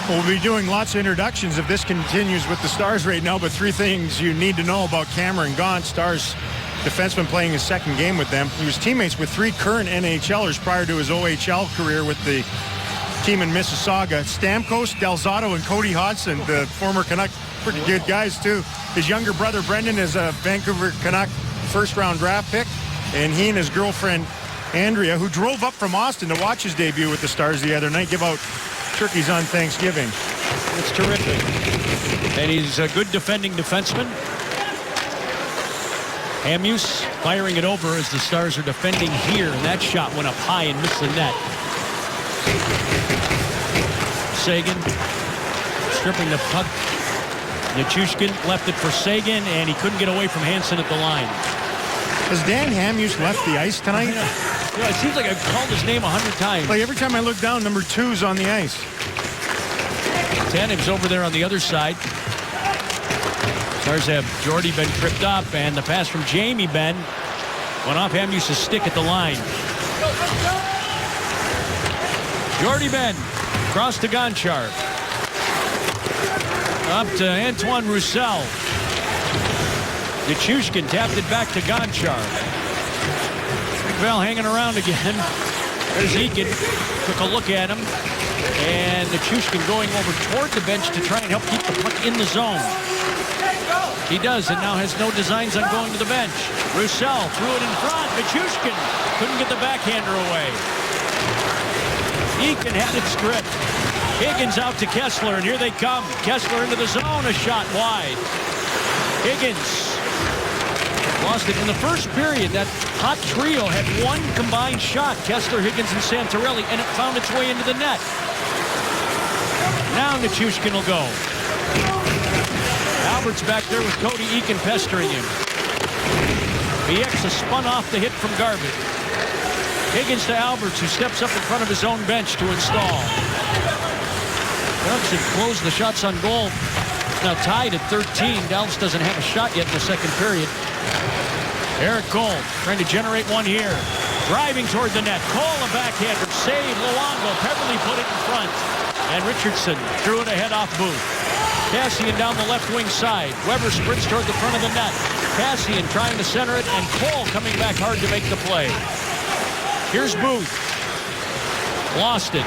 We'll be doing lots of introductions if this continues with the Stars right now, but 3 things you need to know about Cameron Gaunt, Stars defenseman playing his second game with them. He was teammates with 3 current NHLers prior to his OHL career with the team in Mississauga. Stamkos, Delzato, and Cody Hodgson, the former Canuck, pretty good guys too. His younger brother Brendan is a Vancouver Canuck first-round draft pick, and he and his girlfriend Andrea, who drove up from Austin to watch his debut with the Stars the other night, give out turkeys on Thanksgiving. It's terrific. And he's a good defending defenseman. Hamhuis firing it over as the Stars are defending here, and that shot went up high and missed the net. Sagan stripping the puck. Nichushkin left it for Sagan, and he couldn't get away from Hansen at the line. Has Dan Hamhuis left the ice tonight? Yeah, it seems like I've called his name 100 times. Like every time I look down, number 2's on the ice. Tanev's over there on the other side. Stars have Jordy Benn tripped up, and the pass from Jamie Benn went off Hamhuis' stick at the line. Jordy Benn across to Gonchar. Up to Antoine Roussel. Nichushkin tapped it back to Gonchar. Engvall hanging around again. There's Eakin. Took a look at him. And Nichushkin going over toward the bench to try and help keep the puck in the zone. He does, and now has no designs on going to the bench. Roussel threw it in front. Nichushkin couldn't get the backhander away. Eakin had it stripped. Higgins out to Kessler, and here they come. Kessler into the zone, a shot wide. Higgins lost it in the first period. That hot trio had one combined shot, Kessler, Higgins, and Santorelli, and it found its way into the net. Now Nichushkin will go. Albert's back there with Cody Eakin pestering him. Bieksa spun off the hit from Garbutt. Higgins to Alberts, who steps up in front of his own bench to install. Canucks have closed the shots on goal. It's now tied at 13. Dallas doesn't have a shot yet in the second period. Eric Cole trying to generate one here. Driving toward the net. Cole a backhander. Save. Luongo. Peverly put it in front. And Richardson threw it ahead off Booth. Kassian down the left wing side. Weber sprints toward the front of the net. Kassian trying to center it, and Cole coming back hard to make the play. Here's Booth. Lost it.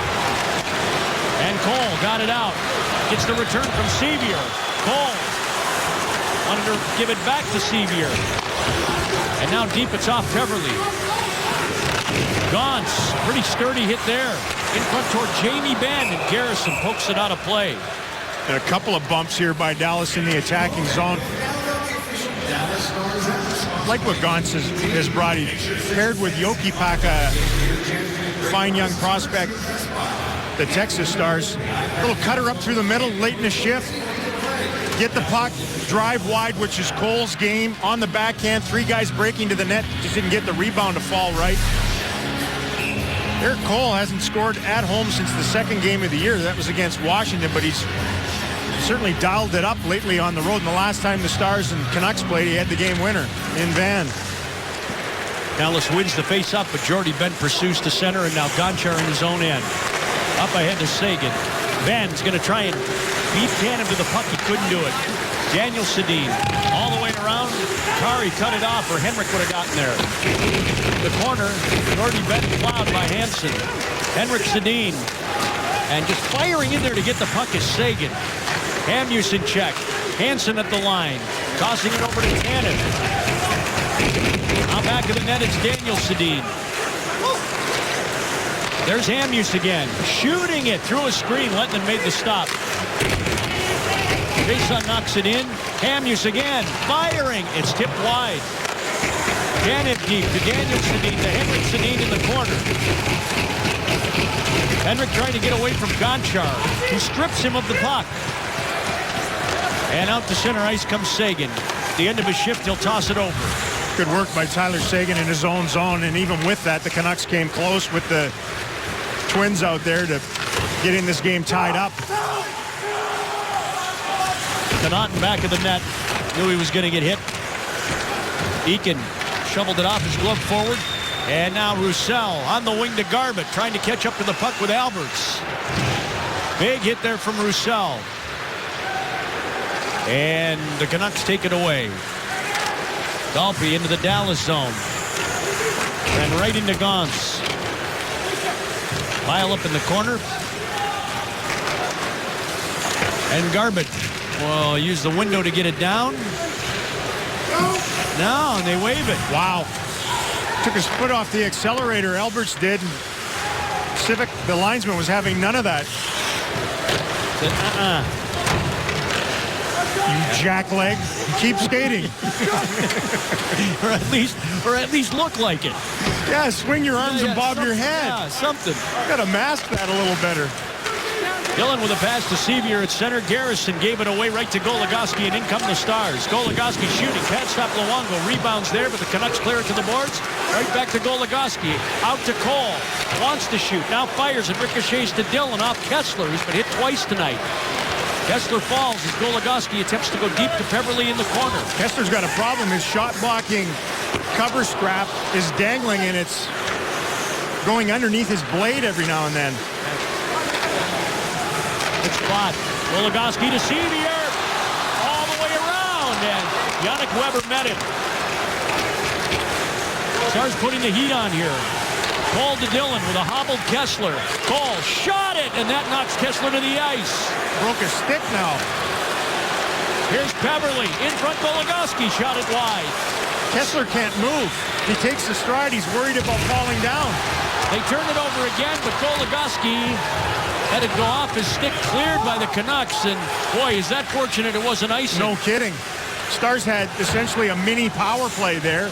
And Cole got it out. Gets the return from Sevier. Cole wanted to give it back to Sevier. And now deep, it's off Peverly. Gauntz, pretty sturdy hit there. In front toward Jamie Benn, and Garrison pokes it out of play. And a couple of bumps here by Dallas in the attacking zone. Like what Gauntz has brought. He paired with Yoki Paka, fine young prospect, the Texas Stars. Little cutter up through the middle late in the shift. Get the puck, drive wide, which is Cole's game. On the backhand, three guys breaking to the net. Just didn't get the rebound to fall right. Eric Cole hasn't scored at home since the second game of the year. That was against Washington, but he's certainly dialed it up lately on the road. And the last time the Stars and Canucks played, he had the game winner in Van. Dallas wins the face-off, but Jordy Benn pursues to center, and now Gonchar in his own end. Up ahead to Sagan. Benn's going to try and beat Tanev to the puck. He couldn't do it. Daniel Sedin all the way around. Kari cut it off, or Henrik would have gotten there. The corner, Jordy Benn plowed by Hansen. Henrik Sedin. And just firing in there to get the puck is Sagan. Hamhuis in check. Hansen at the line. Tossing it over to Tanev. Now back of the net, it's Daniel Sedin. There's Hamhuis again. Shooting it through a screen. Lettinen made the stop. Jason knocks it in. Hamhuis again. Firing. It's tipped wide. Tanev deep to Daniel Sedin. To Henrik Sedin in the corner. Henrik trying to get away from Gonchar, who strips him of the puck. And out to center ice comes Sagan. At the end of his shift, he'll toss it over. Good work by Tyler Sagan in his own zone, and even with that, the Canucks came close with the Twins out there to get in this game tied up. Connaughton back of the net. Knew he was going to get hit. Eakin shoveled it off his glove forward. And now Roussel on the wing to Garbutt, trying to catch up to the puck with Alberts. Big hit there from Roussel. And the Canucks take it away. Dalpe into the Dallas zone. And right into Gauntz. Pile up in the corner. And Garbutt will use the window to get it down. No, and they wave it. Wow. Took his foot off the accelerator, Alberts did. Civic, the linesman, was having none of that. You jackleg. Keep skating. or at least look like it. Yeah, swing your arms and bob your head. Yeah, something. Gotta mask that a little better. Dillon with a pass to Sevier at center. Garrison gave it away right to Goligoski, and in come the Stars. Goligoski shooting. Pad stop Luongo. Rebounds there, but the Canucks clear it to the boards. Right back to Goligoski. Out to Cole. Wants to shoot. Now fires and ricochets to Dillon off Kessler, who's been hit twice tonight. Kessler falls as Goligoski attempts to go deep to Peverly in the corner. Kessler's got a problem. His shot blocking cover scrap is dangling, and it's going underneath his blade every now and then. Good spot. Goligoski to Sevier. All the way around, and Yannick Weber met him. Stars putting the heat on here. Cole to Dillon with a hobbled Kessler. Cole shot it, and that knocks Kessler to the ice. Broke his stick now. Here's Beverly. In front, Goligoski shot it wide. Kessler can't move. He takes the stride. He's worried about falling down. They turn it over again, but Goligoski had it go off his stick, cleared by the Canucks, and boy, is that fortunate it wasn't icing. No kidding. Stars had essentially a mini power play there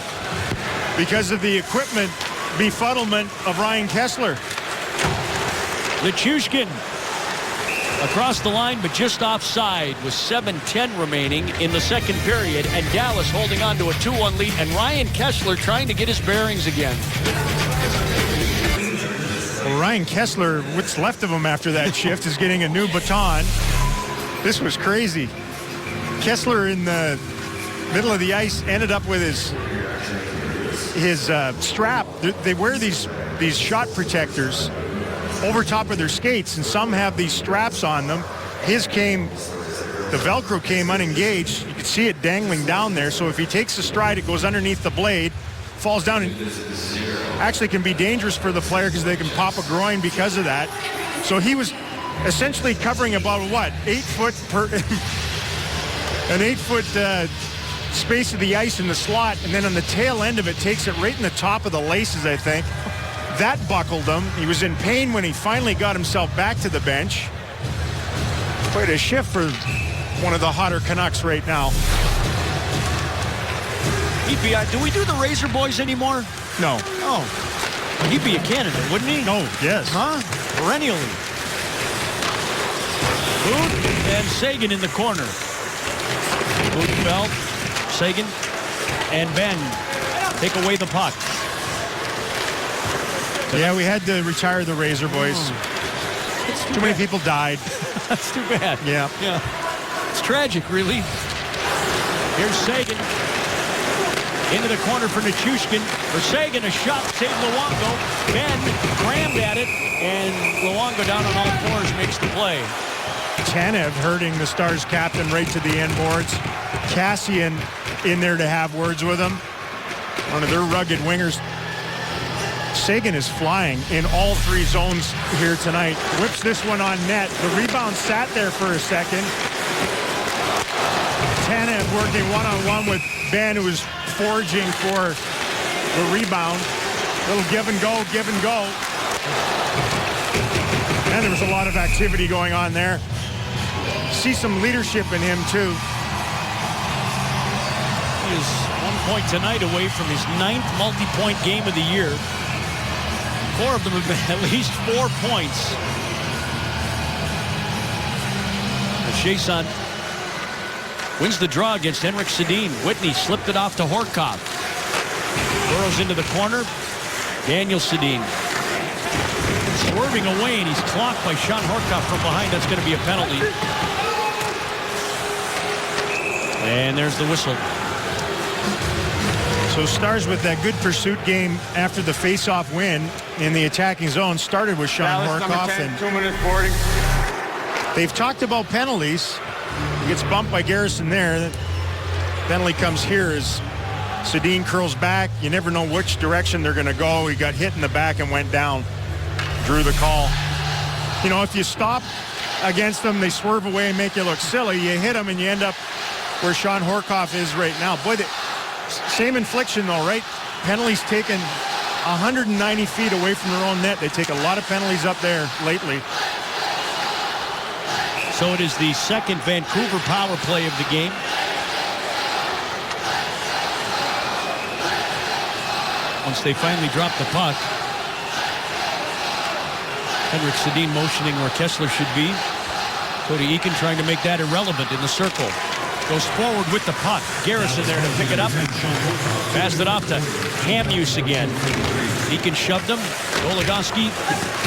because of the equipment befuddlement of Ryan Kessler. Nichushkin across the line, but just offside with 7:10 remaining in the second period, and Dallas holding on to a 2-1 lead, and Ryan Kessler trying to get his bearings again. Well, Ryan Kessler, what's left of him after that shift, is getting a new baton. This was crazy. Kessler in the middle of the ice ended up with his strap. They wear these shot protectors over top of their skates, and some have these straps on them. His came, the Velcro came unengaged. You can see it dangling down there. So if he takes a stride, it goes underneath the blade, falls down, and actually can be dangerous for the player because they can pop a groin because of that. So he was essentially covering about what, 8 foot per, an 8 foot space of the ice in the slot, and then on the tail end of it takes it right in the top of the laces, I think. That buckled him. He was in pain when he finally got himself back to the bench. Quite a shift for one of the hotter Canucks right now. Do we do the Razor Boys anymore? No. Oh, he'd be a candidate, wouldn't he? No, yes. Huh? Perennially. Booth and Sagan in the corner. Booth, Bell, Sagan, and Ben take away the puck. Yeah, we had to retire the Razor Boys. Too many people died. That's too bad. Yeah. Yeah. It's tragic, really. Here's Sagan. Into the corner for Nichushkin. For Sagan, a shot saved Luongo. Ben rammed at it, and Luongo down on all fours makes the play. Tanev hurting the Stars captain right to the end boards. Cassian in there to have words with him. One of their rugged wingers. Sagan is flying in all three zones here tonight. Whips this one on net. The rebound sat there for a second. Tanev working one-on-one with Ben, who was foraging for the rebound. Little give and go, give and go. And there was a lot of activity going on there. See some leadership in him, too. He is 1 point tonight away from his 9th multi-point game of the year. 4 of them have been at least 4 points. Chiasson wins the draw against Henrik Sedin. Whitney slipped it off to Horcoff. Burrows into the corner. Daniel Sedin swerving away, and he's clocked by Sean Horcoff from behind. That's going to be a penalty. And there's the whistle. So Stars with that good pursuit game after the face-off win in the attacking zone started with Sean Dallas, number Horcoff. 10, And 2 minutes 40. they've talked about penalties. He gets bumped by Garrison there. The penalty comes here as Sedin curls back. You never know which direction they're going to go. He got hit in the back and went down. Drew the call. You know, if you stop against them, they swerve away and make you look silly. You hit them and you end up where Sean Horcoff is right now. Boy, same infliction though, right? Penalties taken 190 feet away from their own net. They take a lot of penalties up there lately. So it is the second Vancouver power play of the game. Once they finally drop the puck. Henrik Sedin motioning where Kessler should be. Cody Eakin trying to make that irrelevant in the circle. Goes forward with the puck. Garrison there to pick it up. Passed it off to Hamuse again. Eakin shoved him. Goligoski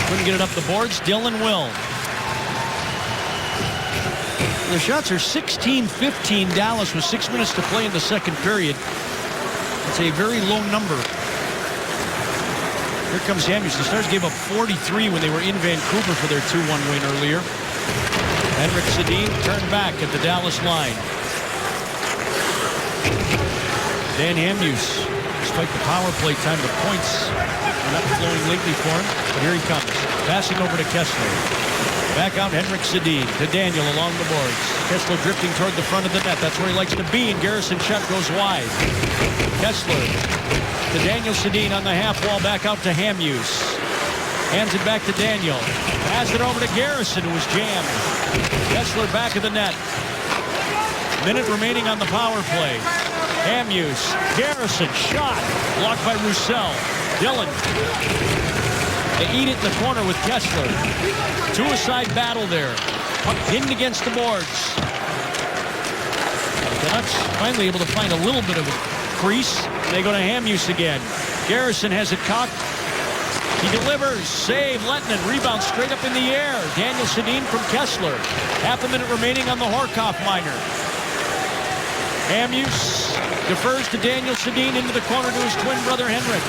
couldn't get it up the boards. Dylan will. The shots are 16-15 Dallas with 6 minutes to play in the second period. It's a very low number. Here comes Hamuse. The Stars gave up 43 when they were in Vancouver for their 2-1 win earlier. Henrik Sedin turned back at the Dallas line. Dan Hamuse Despite the power play time, the points are not flowing lately for him. But here he comes. Passing over to Kessler. Back out Henrik Sedin to Daniel along the boards. Kessler drifting toward the front of the net. That's where he likes to be, and Garrison shot goes wide. Kessler to Daniel Sedin on the half wall, back out to Hamhuis. Hands it back to Daniel. Pass it over to Garrison, who was jammed. Kessler back of the net. Minute remaining on the power play. Hamhuis, Garrison, shot. Blocked by Roussel. Dillon. They eat it in the corner with Kessler. Two-a-side battle there. Puck pinned against the boards. The Canucks finally able to find a little bit of a crease. They go to Hamhuis again. Garrison has it cocked. He delivers. Save. Lettinen. Rebound straight up in the air. Daniel Sedin from Kessler. Half a minute remaining on the Horcoff minor. Hamhuis defers to Daniel Sedin into the corner to his twin brother Henrik.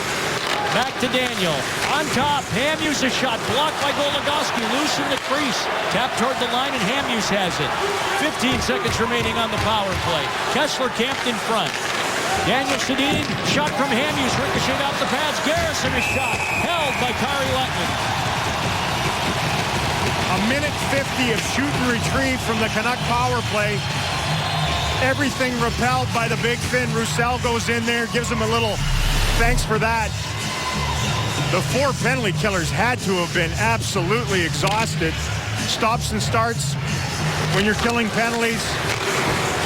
Back to Daniel. On top. Hamhuis a shot. Blocked by Goligoski. Loose in the crease. Tap toward the line, and Hamhuis has it. 15 seconds remaining on the power play. Kessler camped in front. Daniel Sedin, shot from Hamhuis, ricocheted off the pads. Garrison is shot, held by Kari Lettinen. A minute 50 of shoot and retrieve from the Canuck power play. Everything repelled by the big Finn. Roussel goes in there, gives him a little thanks for that. The four penalty killers had to have been absolutely exhausted. Stops and starts when you're killing penalties.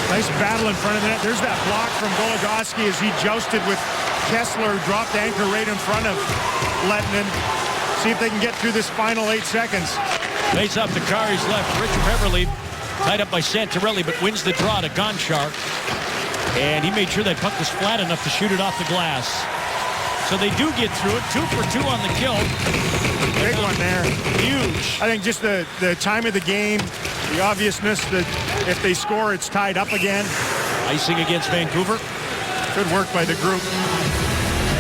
Nice battle in front of the net. There's that block from Goligoski as he jousted with Kessler, dropped anchor right in front of Lettinen. See if they can get through this final 8 seconds. Face up to Kari's left. Rich Peverley tied up by Santorelli, but wins the draw to Gonchar. And he made sure that puck was flat enough to shoot it off the glass. So they do get through it. 2 for 2 on the kill. Big one there. Huge. I think just the time of the game, the obviousness that if they score, it's tied up again. Icing against Vancouver. Good work by the group.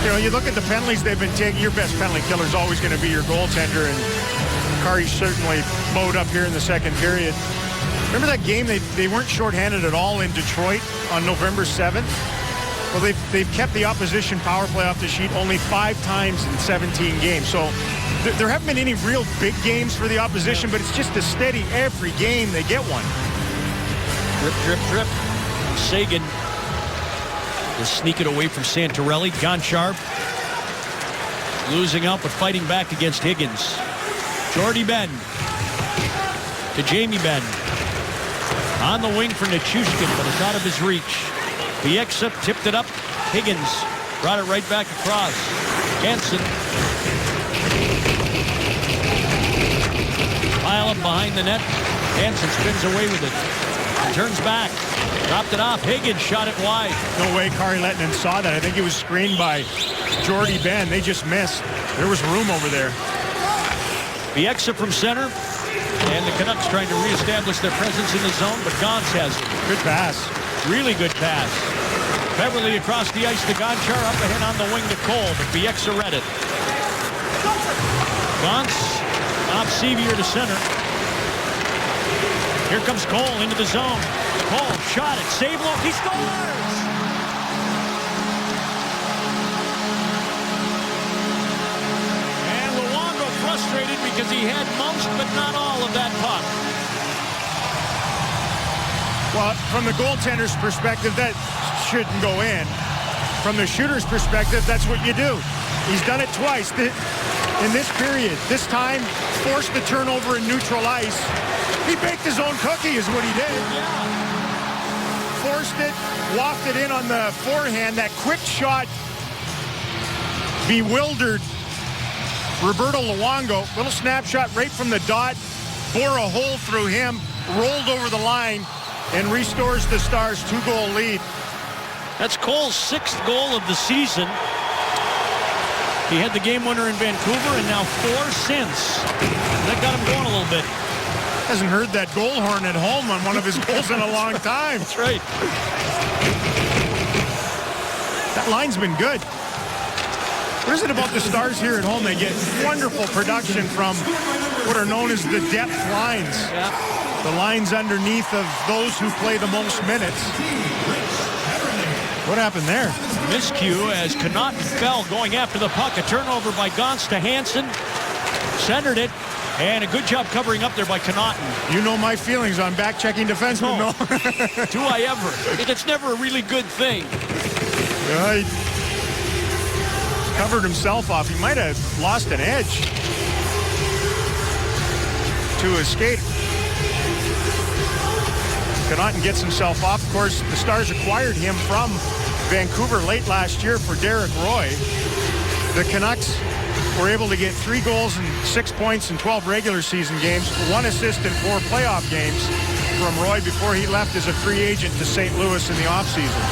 You know, you look at the penalties they've been taking. Your best penalty killer is always going to be your goaltender, and Kari certainly bowed up here in the second period. Remember that game? They weren't shorthanded at all in Detroit on November 7th? Well, they've kept the opposition power play off the sheet only 5 times in 17 games. So there haven't been any real big games for the opposition, but it's just a steady every game they get one. Drip, drip, drip. Sagan is sneaking away from Santorelli. Gonchar losing out, but fighting back against Higgins. Jordy Benn to Jamie Benn. On the wing for Nichushkin, but it's out of his reach. Bieksa tipped it up. Higgins brought it right back across. Hansen. Pile up behind the net. Hansen spins away with it. Turns back. Dropped it off. Higgins shot it wide. No way Kari Lettinen saw that. I think it was screened by Jordy Benn. They just missed. There was room over there. Bieksa from center. And the Canucks trying to reestablish their presence in the zone, but Gons has it. Good pass. Really good pass. Beverly across the ice to Gonchar, up ahead on the wing to Cole, but Bieksa read it. Gons off Sevier to center. Here comes Cole into the zone. Cole shot it. Save low. He scores! And Luongo frustrated because he had most but not all of that puck. Well, from the goaltender's perspective, that shouldn't go in. From the shooter's perspective, that's what you do. He's done it twice in this period. This time, forced the turnover in neutral ice. He baked his own cookie is what he did. Yeah. Forced it, wafted in on the forehand. That quick shot bewildered Roberto Luongo. Little snapshot right from the dot. Bore a hole through him, rolled over the line, and restores the Stars' 2-goal lead. That's Cole's 6th goal of the season. He had the game winner in Vancouver and now 4 since. That got him going a little bit. Hasn't heard that goal horn at home on one of his goals in a long time. That's right. That line's been good. What is it about the Stars here at home? They get wonderful production from what are known as the depth lines. Yeah. The lines underneath of those who play the most minutes. What happened there? Miscue as Connaughton fell going after the puck. A turnover by Gauntz to Hansen. Centered it. And a good job covering up there by Connaughton. You know my feelings on back-checking defensemen. No. Do I ever? It's never a really good thing. Yeah, he covered himself off. He might have lost an edge to his skate. Connaughton gets himself off. Of course, the Stars acquired him from Vancouver late last year for Derek Roy. The Canucks were able to get 3 goals and 6 points in 12 regular season games, 1 assist in 4 playoff games from Roy before he left as a free agent to St. Louis in the offseason.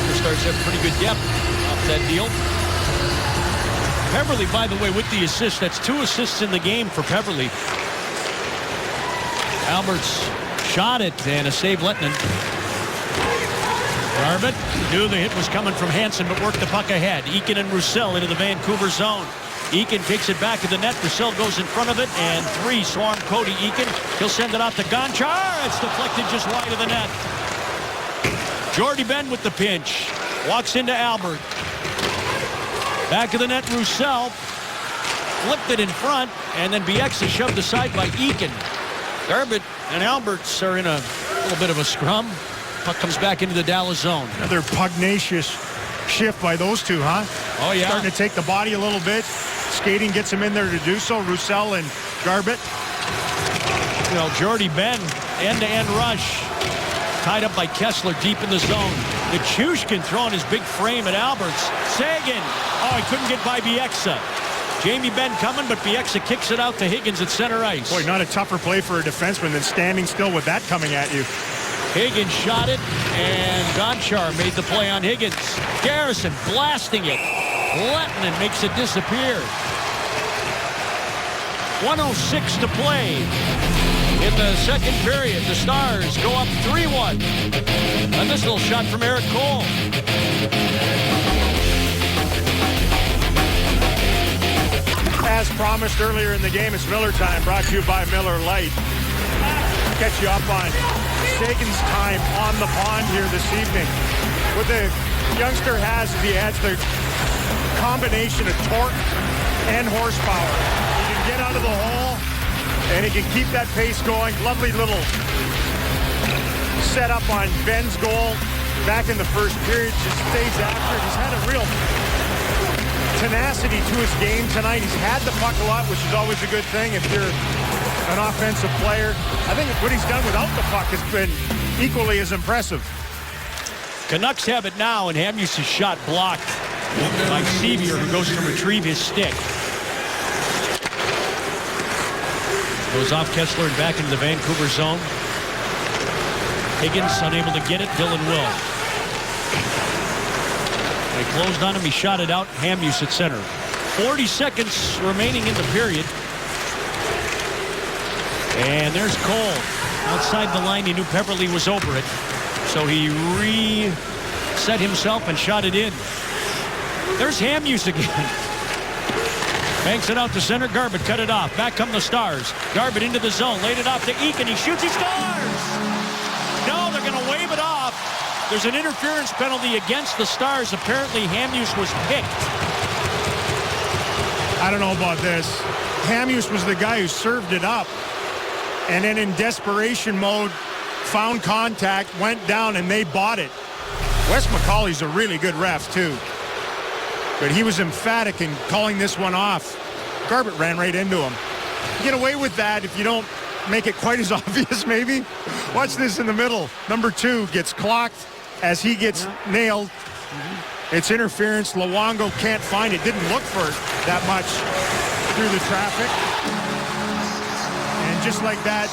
The Stars have pretty good depth off that deal. Peverley, by the way, with the assist. That's 2 assists in the game for Peverley. Alberts shot it, and a save Lettinen. Garbett knew the hit was coming from Hansen, but worked the puck ahead. Eakin and Roussel into the Vancouver zone. Eakin takes it back to the net. Roussel goes in front of it, and 3 swarm Cody Eakin. He'll send it out to Gonchar. It's deflected just wide of the net. Jordy Ben with the pinch. Walks into Albert. Back of the net, Roussel. Flipped it in front, and then Bieksa shoved aside by Eakin. Garbett and Alberts are in a little bit of a scrum. Puck comes back into the Dallas zone. Another pugnacious shift by those two, huh? Oh, yeah. Starting to take the body a little bit. Skating gets him in there to do so. Roussel and Garbett. Well, Jordy Ben, end-to-end rush. Tied up by Kessler deep in the zone. Nichushkin throwing his big frame at Alberts. Sagan. Oh, he couldn't get by Bieksa. Jamie Benn coming, but Bieksa kicks it out to Higgins at center ice. Boy, not a tougher play for a defenseman than standing still with that coming at you. Higgins shot it, and Gonchar made the play on Higgins. Garrison blasting it. Lettinen makes it disappear. 1:06 to play in the second period. The Stars go up 3-1. And this little shot from Eric Cole. As promised earlier in the game, it's Miller time, brought to you by Miller Lite. Catch you up on Sagan's time on the pond here this evening. What the youngster has is he adds the combination of torque and horsepower. He can get out of the hole, and he can keep that pace going. Lovely little setup on Ben's goal back in the first period. Just stays after it. He's had a real tenacity to his game tonight. He's had the puck a lot, which is always a good thing if you're an offensive player. I think what he's done without the puck has been equally as impressive. Canucks have it now, and Hamhuis' shot blocked by Sevier, who goes to retrieve his stick. Goes off Kessler and back into the Vancouver zone. Higgins unable to get it. Dylan will. They closed on him. He shot it out. Hamhuis at center. 40 seconds remaining in the period. And there's Cole. Outside the line, he knew Peverley was over it. So he reset himself and shot it in. There's Hamhuis again. Banks it out to center. Garbett cut it off. Back come the Stars. Garbett into the zone. Laid it off to Eakin. He shoots. He scores! No, they're going to wave it off. There's an interference penalty against the Stars. Apparently, Hamhuis was picked. I don't know about this. Hamhuis was the guy who served it up, and then in desperation mode, found contact, went down, and they bought it. Wes McCauley's a really good ref, too. But he was emphatic in calling this one off. Garbett ran right into him. You get away with that if you don't make it quite as obvious, maybe. Watch this in the middle. Number 2 gets clocked as he gets nailed. It's interference. Luongo can't find it. Didn't look for it that much through the traffic. And just like that,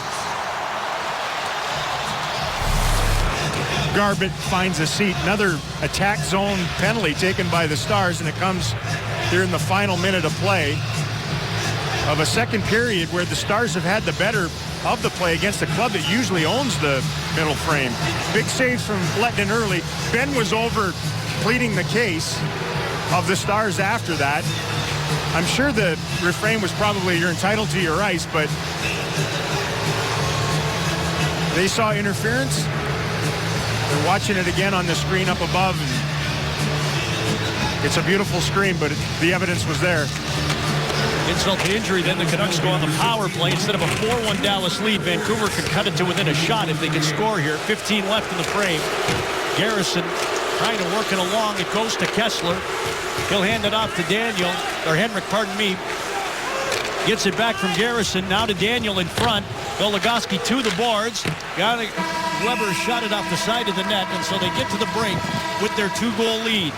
Garbett finds a seat. Another attack zone penalty taken by the Stars, and it comes here in the final minute of play of a second period where the Stars have had the better of the play against a club that usually owns the middle frame. Big saves from Lettinen early. Ben was over pleading the case of the Stars after that. I'm sure the refrain was probably, you're entitled to your ice, but they saw interference. They're watching it again on the screen up above. And it's a beautiful screen, but the evidence was there. Insult to injury, then the Canucks go on the power play. Instead of a 4-1 Dallas lead, Vancouver could cut it to within a shot if they could score here. 15 left in the frame. Garrison trying to work it along. It goes to Kessler. He'll hand it off to Henrik, pardon me. Gets it back from Garrison. Now to Daniel in front. Goligoski to the boards. Weber shot it off the side of the net, and so they get to the break with their 2-goal lead.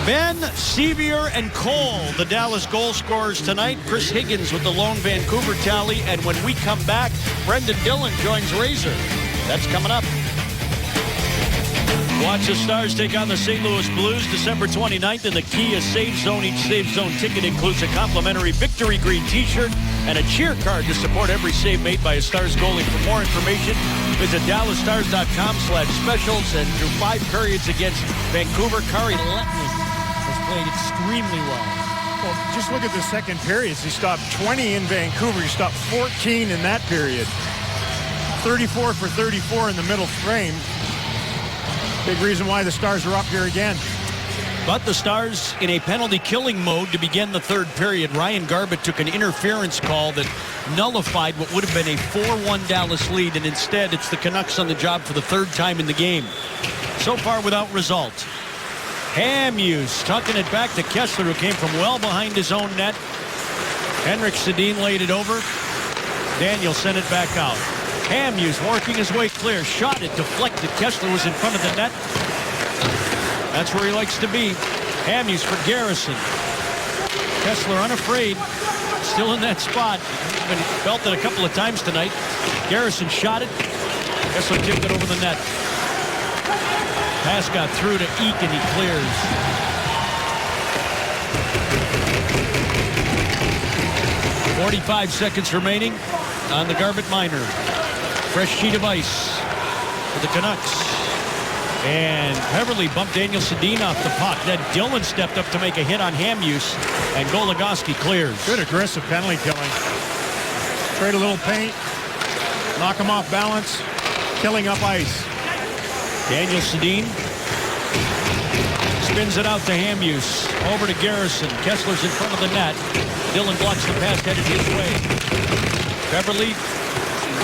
Benn, Sevier, and Cole, the Dallas goal scorers tonight. Chris Higgins with the lone Vancouver tally. And when we come back, Brendan Dillon joins Razor. That's coming up. Watch the Stars take on the St. Louis Blues December 29th in the Kia Save Zone. Each Save Zone ticket includes a complimentary Victory Green t-shirt and a cheer card to support every save made by a Stars goalie. For more information, visit DallasStars.com/specials. And through 5 periods against Vancouver, Kari Lehtonen has played extremely well. Well, just look at the second periods. He stopped 20 in Vancouver. He stopped 14 in that period. 34 for 34 in the middle frame. Big reason why the Stars are up here again. But the Stars in a penalty-killing mode to begin the third period. Ryan Garbutt took an interference call that nullified what would have been a 4-1 Dallas lead, and instead it's the Canucks on the job for the third time in the game. So far without result. Hamhuis tucking it back to Kessler, who came from well behind his own net. Henrik Sedin laid it over. Daniel sent it back out. Hamhuis working his way clear. Shot it, deflected. Kessler was in front of the net. That's where he likes to be. Hamhuis for Garrison. Kessler unafraid. Still in that spot. Been belted a couple of times tonight. Garrison shot it. Kessler kicked it over the net. Pass got through to Eek, and he clears. .45 seconds remaining on the Garbutt minor. Fresh sheet of ice for the Canucks. And Peverley bumped Daniel Sedin off the puck. Then Dillon stepped up to make a hit on Hamhuis, and Goligoski clears. Good aggressive penalty killing. Trade a little paint, knock him off balance, killing up ice. Daniel Sedin spins it out to Hamhuis. Over to Garrison. Kessler's in front of the net. Dillon blocks the pass headed his way. Peverley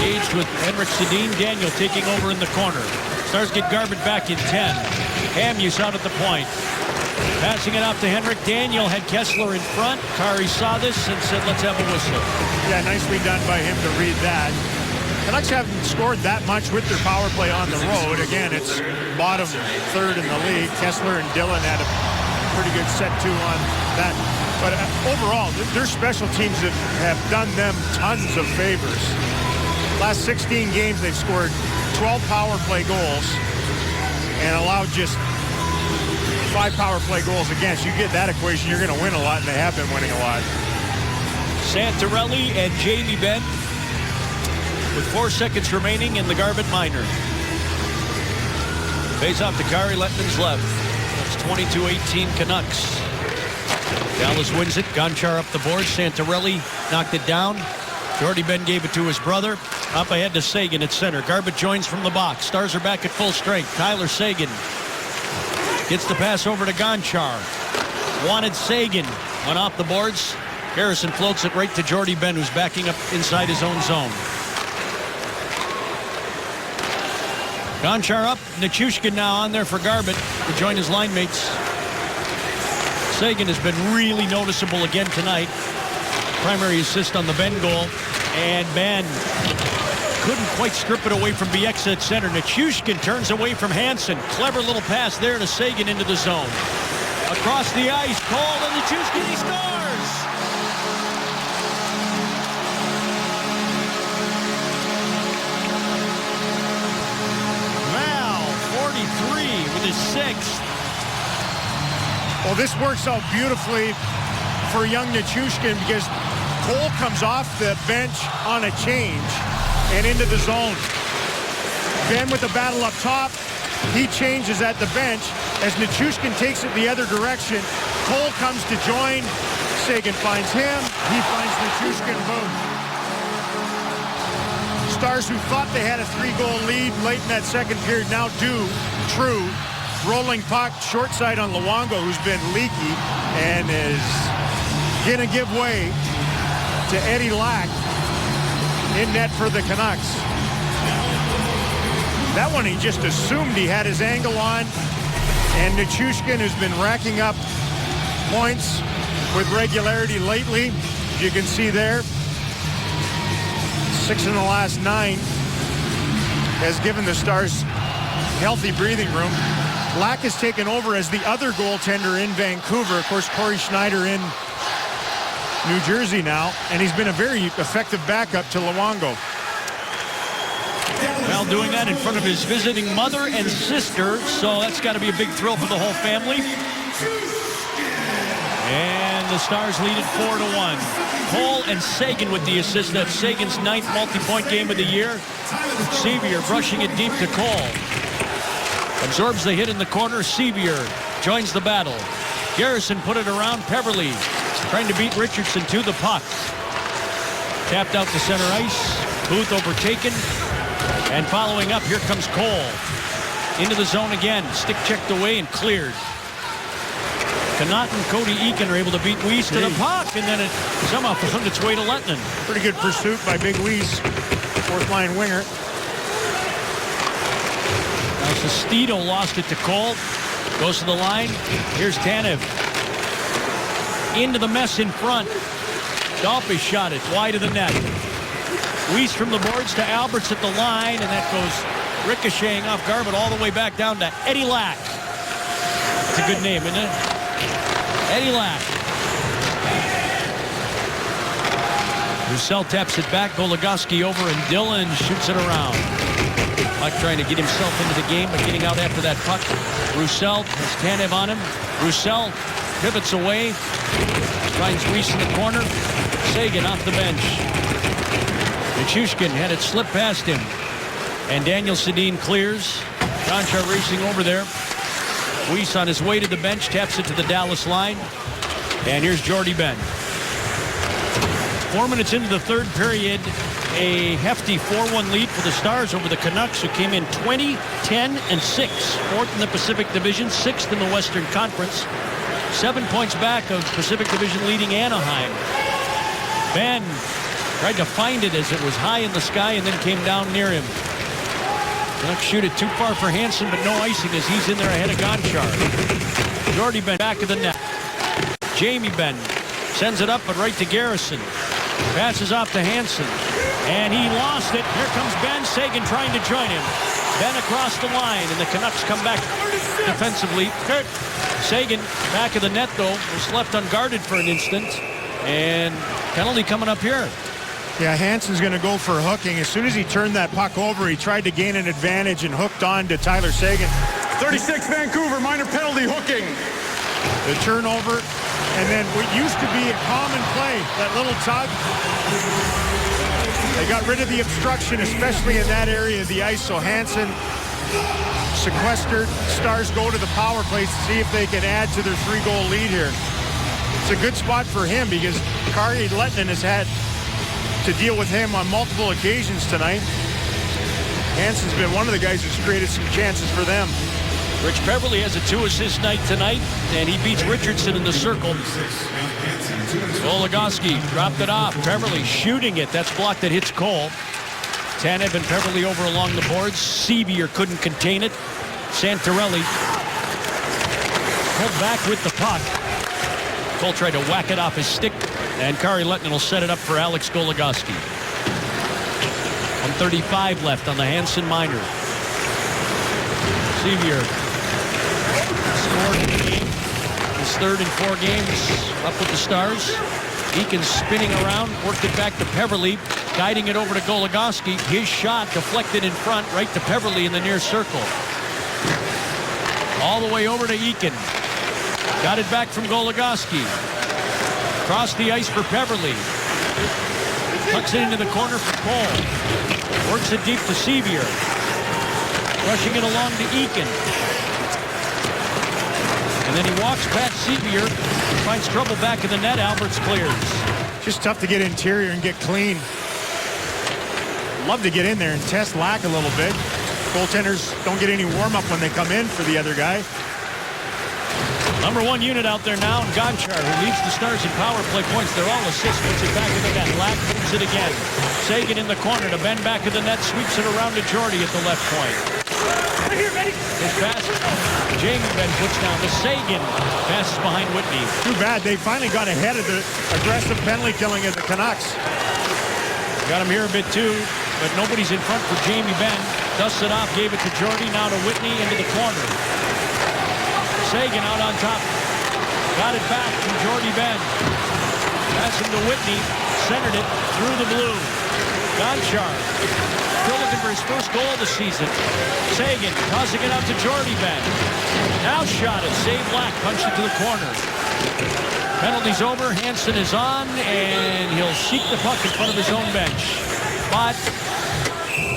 engaged with Henrik Sedin. Daniel taking over in the corner. Stars get Garbutt back in 10. Hamhuis out at the point. Passing it off to Henrik. Daniel had Kessler in front. Kari saw this and said, let's have a whistle. Yeah, nicely done by him to read that. Canucks haven't scored that much with their power play on the road. Again, it's bottom third in the league. Kessler and Dillon had a pretty good set two on that. But overall, their special teams have done them tons of favors. Last 16 games, they've scored 12 power play goals and allowed just 5 power play goals against. You get that equation, you're going to win a lot, and they have been winning a lot. Santorelli and Jamie Benn with 4 seconds remaining in the Garbutt minor. Face off to Kari Lehtonen's left. That's 22-18 Canucks. Dallas wins it. Gonchar up the board. Santorelli knocked it down. Jordy Benn gave it to his brother. Up ahead to Seguin at center. Garbutt joins from the box. Stars are back at full strength. Tyler Seguin gets the pass over to Gonchar. Wanted Seguin. Went off the boards. Harrison floats it right to Jordy Benn, who's backing up inside his own zone. Gonchar up. Nichushkin now on there for Garbutt to join his line mates. Seguin has been really noticeable again tonight. Primary assist on the Benn goal. And Benn couldn't quite strip it away from Bieksa at center. Nichushkin turns away from Hansen. Clever little pass there to Seguin into the zone. Across the ice, Cole and Nichushkin, he scores! Val, 43 with his 6th. Well, this works out beautifully for young Nichushkin because Cole comes off the bench on a change and into the zone. Benn with the battle up top. He changes at the bench. As Nichushkin takes it the other direction, Cole comes to join. Seguin finds him. He finds Nichushkin. Boom. Stars, who thought they had a 3-goal lead late in that second period, now do. True. Rolling puck, short side on Luongo, who's been leaky and is going to give way to Eddie Lack in net for the Canucks. That one he just assumed he had his angle on. And Nichushkin, who's been racking up points with regularity lately, as you can see there, 6 in the last 9, has given the Stars healthy breathing room. Lack has taken over as the other goaltender in Vancouver. Of course, Corey Schneider in New Jersey now, and he's been a very effective backup to Luongo. Well, doing that in front of his visiting mother and sister, so that's got to be a big thrill for the whole family. And the Stars lead it 4-1. Cole and Sagan with the assist. That's Sagan's 9th multi-point game of the year. Sevier brushing it deep to Cole. Absorbs the hit in the corner. Sevier joins the battle. Garrison put it around Peverley, trying to beat Richardson to the puck. Tapped out to center ice. Booth overtaken. And following up, here comes Cole. Into the zone again. Stick checked away and cleared. Connaughton, Cody Eakin are able to beat Weiss to the puck, and then it somehow found its way to Lettinen. Pretty good pursuit by Big Weiss, fourth-line winger. Now Sestito lost it to Cole. Goes to the line. Here's Tanev. Into the mess in front. Dolphy shot it wide of the net. Weiss from the boards to Alberts at the line, and that goes ricocheting off Garbutt all the way back down to Eddie Lack. It's a good name, isn't it? Eddie Lack. Roussel taps it back. Goligoski over, and Dillon shoots it around. Lack trying to get himself into the game, but getting out after that puck. Roussel has Tanev on him. Roussel pivots away. Finds Weiss in the corner. Sagan off the bench. Nichushkin had it slip past him. And Daniel Sedin clears. Conchar racing over there. Weiss on his way to the bench, taps it to the Dallas line. And here's Jordy Ben. 4 minutes into the third period, a hefty 4-1 lead for the Stars over the Canucks, who came in 20, 10, and 6. 4th in the Pacific Division, 6th in the Western Conference. 7 points back of Pacific Division leading Anaheim. Ben tried to find it as it was high in the sky and then came down near him. Canucks shoot it too far for Hansen, but no icing as he's in there ahead of Gonchar. Jordy Ben back of the net. Jamie Ben sends it up, but right to Garrison. Passes off to Hansen. And he lost it. Here comes Ben. Sagan trying to join him. Ben across the line, and the Canucks come back defensively. Sagan back of the net, though, was left unguarded for an instant. And penalty coming up here. Yeah, Hansen's going to go for hooking. As soon as he turned that puck over, he tried to gain an advantage and hooked on to Tyler Sagan. 36 Vancouver, minor penalty, hooking. The turnover, and then what used to be a common play, that little tug. They got rid of the obstruction, especially in that area of the ice, so Hansen sequestered. Stars go to the power play to see if they can add to their 3-goal lead here. It's a good spot for him because Kari Lettinen has had to deal with him on multiple occasions tonight. Hansen's been one of the guys who's created some chances for them. Rich Peverley has a 2-assist night tonight, and he beats Richardson in the circle. Goligoski dropped it off. Peverley shooting it. That's blocked. That hits Cole. Tanev and Peverley over along the boards. Sevier couldn't contain it. Santorelli pulled back with the puck. Cole tried to whack it off his stick, and Kari Lettinen will set it up for Alex Goligoski. 1:35 left on the Hansen minor. Sevier scored in the game. His 3rd in 4 games up with the Stars. Eakin spinning around, worked it back to Peverley, guiding it over to Goligoski. His shot deflected in front, right to Peverley in the near circle. All the way over to Eakin. Got it back from Goligoski. Across the ice for Peverley. Tucks it into the corner for Cole. Works it deep to Sevier. Rushing it along to Eakin. And then he walks past Sevier. Finds trouble back in the net. Alberts clears. Just tough to get interior and get clean. love to get in there and test Lack a little bit. Goaltenders don't get any warm-up when they come in for the other guy. Number one unit out there now, Gonchar, who leads the Stars in power play points. They're all assists, puts it back in the net. Lack moves it again. Sagan in the corner to bend back of the net, sweeps it around to Jordy at the left point. His pass, Jamie Benn puts down to Sagan. Passes behind Whitney. Too bad. They finally got ahead of the aggressive penalty killing of the Canucks. Got him here a bit too, but nobody's in front for Jamie Benn. Dusts it off, gave it to Jordy, now to Whitney into the corner. Sagan out on top. Got it back from Jordy Benn. Passing to Whitney. Centered it through the blue. Gonchar still looking for his first goal of the season. Sagan tossing it out to Jordy Benn. Now shot it. Save Lack. Punched it to the corner. Penalty's over. Hansen is on, and he'll seek the puck in front of his own bench. But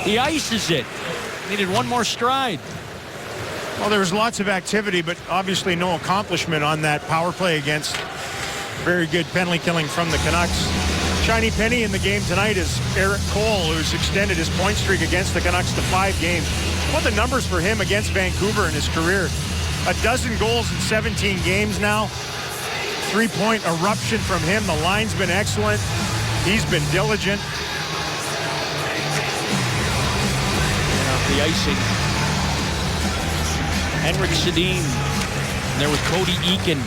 he ices it. Needed one more stride. Well, there was lots of activity, but obviously no accomplishment on that power play against very good penalty killing from the Canucks. Shiny penny in the game tonight is Eric Cole, who's extended his point streak against the Canucks to 5 games. What the numbers for him against Vancouver in his career? 12 goals in 17 games now. 3-point eruption from him. The line's been excellent. He's been diligent. The icing. Henrik Sedin. And there was Cody Eakin.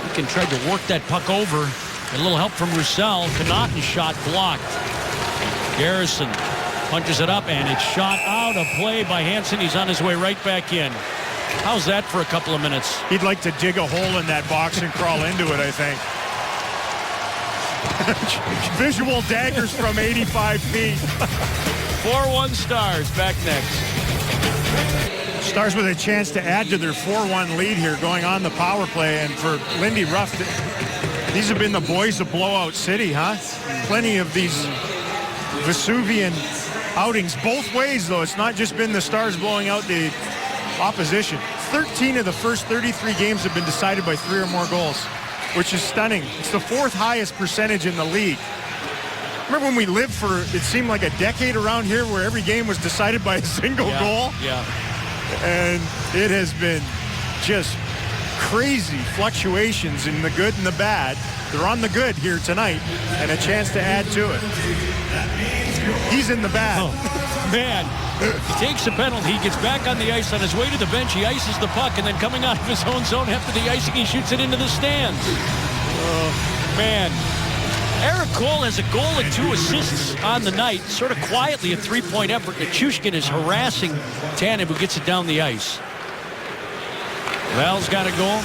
Eakin tried to work that puck over. A little help from Roussel. Connaughton shot blocked. Garrison punches it up, and it's shot out of play by Hansen. He's on his way right back in. How's that for a couple of minutes? He'd like to dig a hole in that box and crawl into it, I think. Visual daggers from 85 feet. 4-1 Stars. Back next. Stars with a chance to add to their 4-1 lead here going on the power play. And for Lindy Ruff, these have been the boys of Blowout City, huh? Plenty of these Vesuvian outings both ways, though. It's not just been the Stars blowing out the opposition. 13 of the first 33 games have been decided by 3 or more goals, which is stunning. It's the 4th highest percentage in the league. Remember when we lived for, it seemed like a decade around here where every game was decided by a single goal? Yeah. And it has been just crazy fluctuations in the good and the bad. They're on the good here tonight and a chance to add to it. He's in the bad. Oh, man. He takes a penalty. He gets back on the ice on his way to the bench. He ices the puck, and then coming out of his own zone after the icing, he shoots it into the stands. Oh, man. Eric Cole has a goal and 2 assists on the night. Sort of quietly a 3-point effort. Nichushkin is harassing Tanev, who gets it down the ice. Val's got a goal.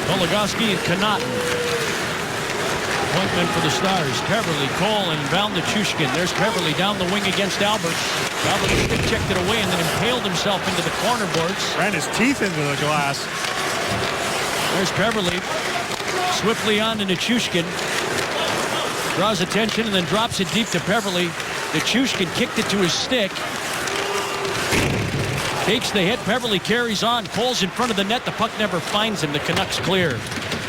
Goligoski and Connaughton. Appointment for the Stars. Peverley, Cole, and Val Nichushkin. There's Peverley down the wing against Albert. Albert checked it away and then impaled himself into the corner boards. Ran his teeth into the glass. There's Peverley. Swiftly on to Nichushkin. Draws attention and then drops it deep to Peverley. Nichushkin kicked it to his stick. Takes the hit. Peverley carries on. Cole's in front of the net. The puck never finds him. The Canucks clear.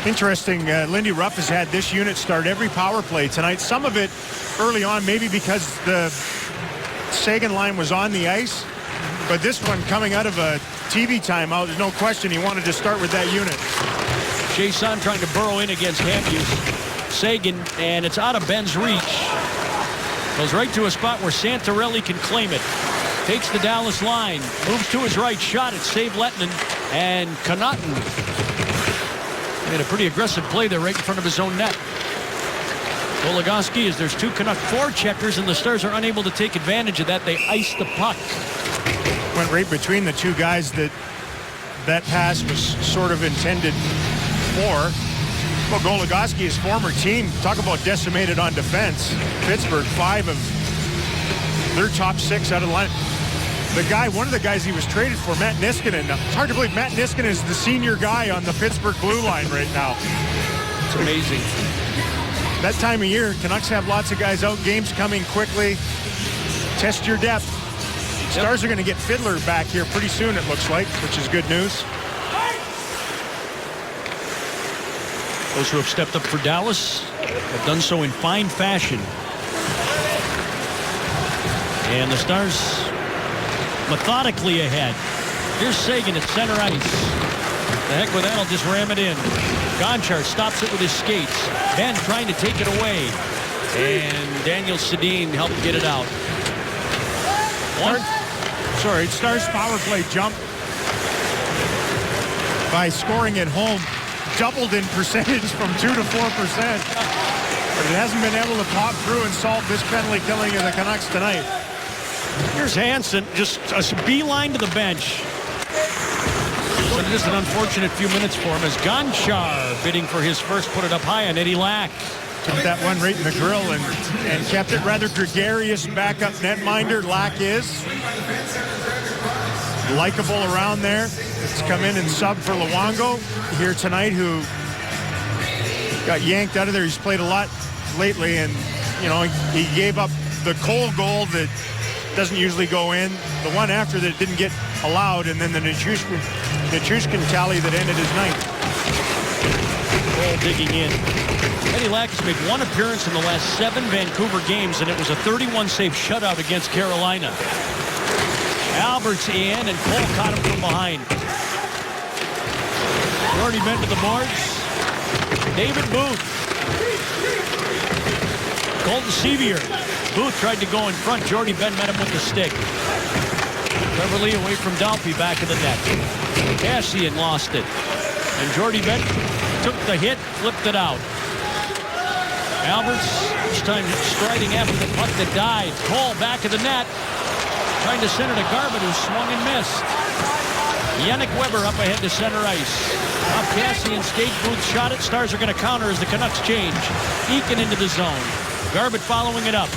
Interesting. Lindy Ruff has had this unit start every power play tonight. Some of it early on, maybe because the Sagan line was on the ice. But this one coming out of a TV timeout, there's no question he wanted to start with that unit. Jason trying to burrow in against Hampus. Sagan, and it's out of Ben's reach. Goes right to a spot where Santorelli can claim it. Takes the Dallas line. Moves to his right. Shot it. Save Lettinen. And Connaughton made a pretty aggressive play there right in front of his own net. Goligoski, as there's 2 Canuck forecheckers, and the Stars are unable to take advantage of that. They ice the puck. Went right between the 2 guys that pass was sort of intended for. Well, Goligoski, his former team, talk about decimated on defense. Pittsburgh, 5 of their top 6 out of the line. The guy, one of the guys he was traded for, Matt Niskanen. It's hard to believe Matt Niskanen is the senior guy on the Pittsburgh blue line right now. It's amazing. That time of year, Canucks have lots of guys out, games coming quickly. Test your depth. Stars are going to get Fiddler back here pretty soon, it looks like, which is good news. Those who have stepped up for Dallas have done so in fine fashion. And the Stars methodically ahead. Here's Seguin at center ice. The heck with that, I'll just ram it in. Gonchar stops it with his skates. Ben trying to take it away. And Daniel Sedin helped get it out. Stars power play jump by scoring at home doubled in percentage from 2 to 4%. But it hasn't been able to pop through and solve this penalty killing of the Canucks tonight. Here's Hansen, just a beeline to the bench. So just an unfortunate few minutes for him as Gonchar bidding for his first, put it up high on Eddie Lack. Took that one right in the grill and kept it rather gregarious backup netminder. Lack is likable around there. It's come in and sub for Luongo here tonight, who got yanked out of there. He's played a lot lately, and you know, he gave up the Cole goal that doesn't usually go in, the one after that didn't get allowed, and then the Nichushkin tally that ended his night. Cole digging in. Eddie Lack has made one appearance in the last 7 Vancouver games, and it was a 31-save shutout against Carolina. Albert's in, and Cole caught him from behind. Jordy Benn to the boards. David Booth. Colton Sevier. Booth tried to go in front. Jordy Benn met him with the stick. Beverly away from Dalpy, back of the net. Cassian lost it. And Jordy Benn took the hit, flipped it out. Alberts, this time striding after the puck that died. Cole back of the net. Trying to center to Garbutt, who swung and missed. Yannick Weber up ahead to center ice. Off Cassian skate, Booth shot it. Stars are going to counter as the Canucks change. Eakin into the zone. Garbutt following it up.